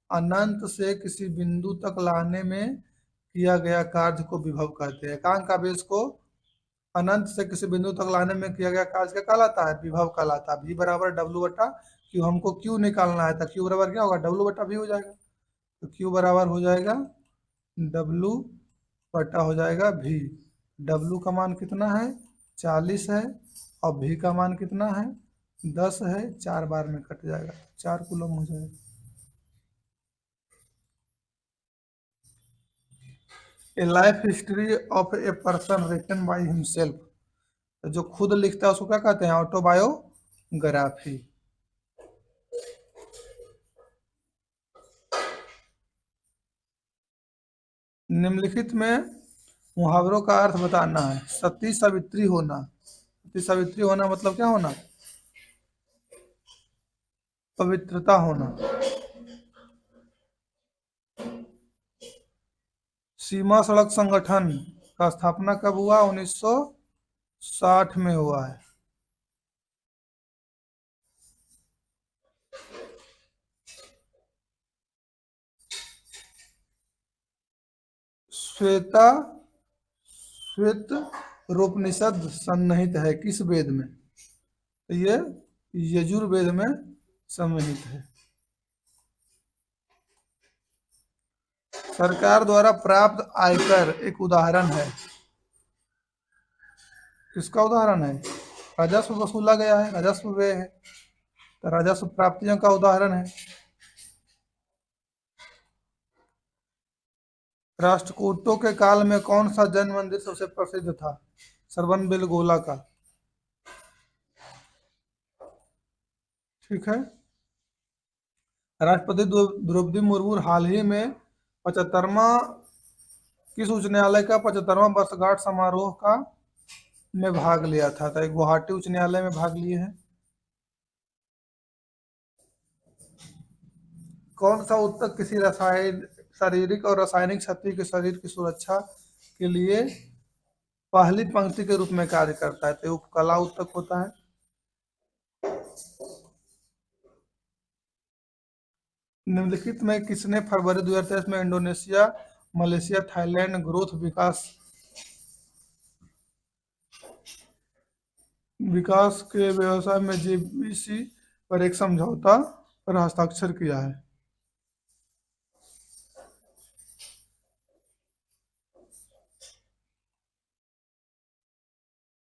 अनंत से किसी बिंदु तक लाने में किया गया कार्य को विभव कहते हैं। एकांक आवेश को अनंत से किसी बिंदु तक लाने में किया गया कार्य क्या कहलाता है? विभव कहलाता है। v बराबर W/Q, हमको Q निकालना है, तो Q बराबर क्या होगा? W/V हो जाएगा। तो Q बराबर हो जाएगा W/ हो जाएगा V। W का मान कितना है? 40 है और V का मान कितना है? 10 है। 4 बार में कट जाएगा, 4 कूलम हो जाएगा। A life history of a person written by himself, जो खुद लिखता है उसको क्या कहते हैं? ऑटोबायोग्राफी। निम्नलिखित में मुहावरों का अर्थ बताना है। सती सावित्री होना, सती सावित्री होना मतलब क्या होना? पवित्रता होना। सीमा सड़क संगठन का स्थापना कब हुआ? 1960 में हुआ है। श्वेता श्वेत रोपनिषद सन्निहित है किस वेद में? तो ये यजुर्वेद में सन्निहित है। सरकार द्वारा प्राप्त आयकर एक उदाहरण है। किसका उदाहरण है? राजस्व वसूला गया है, राजस्व व्यय है, तो राजस्व प्राप्तियों का उदाहरण है। राष्ट्रकूटों के काल में कौन सा जैन मंदिर सबसे प्रसिद्ध था? श्रवणबेलगोला का। ठीक है। राष्ट्रपति द्रौपदी मुर्मू हाल ही में 75वां किस उच्च न्यायालय का 75वां वर्षगांठ समारोह का में भाग लिया था? तो गुवाहाटी उच्च न्यायालय में भाग लिए हैं। कौन सा ऊतक किसी रसायन शारीरिक और रासायनिक क्षति के शरीर की सुरक्षा के लिए पहली पंक्ति के रूप में कार्य करता है? तो उपकला ऊतक होता है। निम्नलिखित में किसने फरवरी 2023 में इंडोनेशिया, मलेशिया, थाईलैंड ग्रोथ विकास के व्यवसाय में जेबीसी पर एक समझौता पर हस्ताक्षर किया है?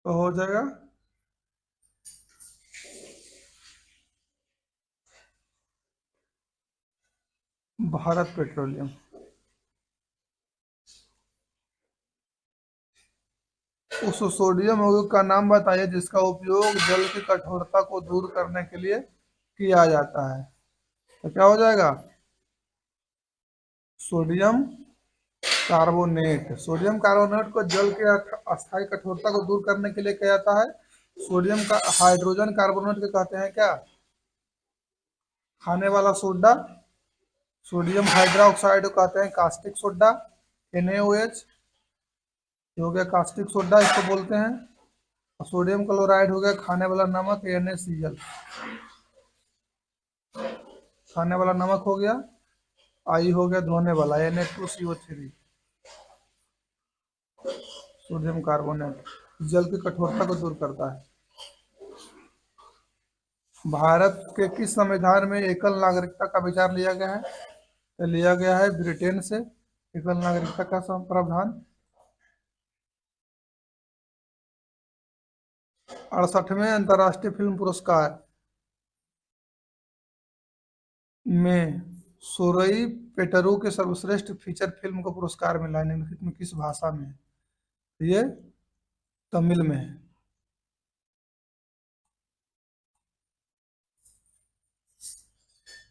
तो हो जाएगा भारत पेट्रोलियम। उस सोडियम यौगिक का नाम बताइए जिसका उपयोग जल की कठोरता को दूर करने के लिए किया जाता है? तो क्या हो जाएगा? Sodium carbonate. सोडियम कार्बोनेट को जल की अस्थायी कठोरता को दूर करने के लिए किया जाता है। सोडियम का हाइड्रोजन कार्बोनेट के कहते हैं क्या? खाने वाला सोडा। सोडियम हाइड्रोक्साइड को कहते हैं कास्टिक सोडा, NaOH हो गया कास्टिक सोडा, इसको बोलते हैं। और सोडियम क्लोराइड हो गया खाने वाला नमक, NaCl खाने वाला नमक हो गया। आई हो गया धोने वाला, Na2CO3 सोडियम कार्बोनेट जल की कठोरता को दूर करता है। भारत के किस संविधान में एकल नागरिकता का विचार लिया गया है? तो लिया गया है ब्रिटेन से एकल नागरिकता का प्रावधान। 68वें अंतर्राष्ट्रीय फिल्म पुरस्कार में सोरई पेटरू के सर्वश्रेष्ठ फीचर फिल्म को पुरस्कार मिला है। निम्नलिखित में किस भाषा में है? ये तमिल में है।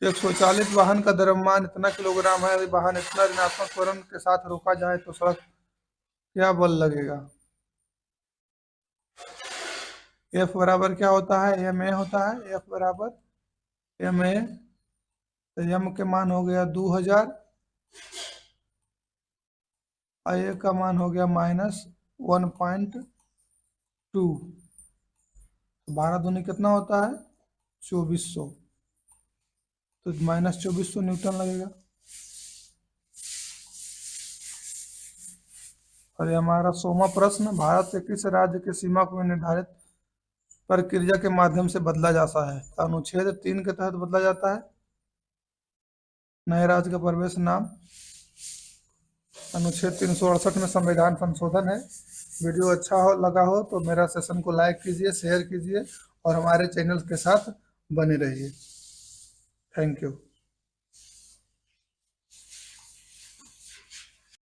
140 वाहन का द्रव्यमान इतना किलोग्राम है। यदि वाहन इतना ऋणात्मक त्वरण के साथ रोका जाए तो सड़क क्या बल लगेगा? F बराबर क्या होता है? ma होता है। F बराबर ma, तो m के मान हो गया 2000, a का मान हो गया -1.2। 12 दूनी कितना होता है? 2400, तो -2400 न्यूटन लगेगा। और ये हमारा 100वां प्रश्न, भारत के किस राज्य की सीमा को निर्धारित प्रक्रिया के माध्यम से बदला जाता है? अनुच्छेद 3 के तहत बदला जाता है। नए राज्य का प्रवेश नाम अनुच्छेद 368 में संविधान संशोधन है। वीडियो अच्छा लगा हो तो मेरा सेशन को लाइक कीजिए, शेयर कीजिए और हमारे चैनल के साथ बने रहिए। Thank you.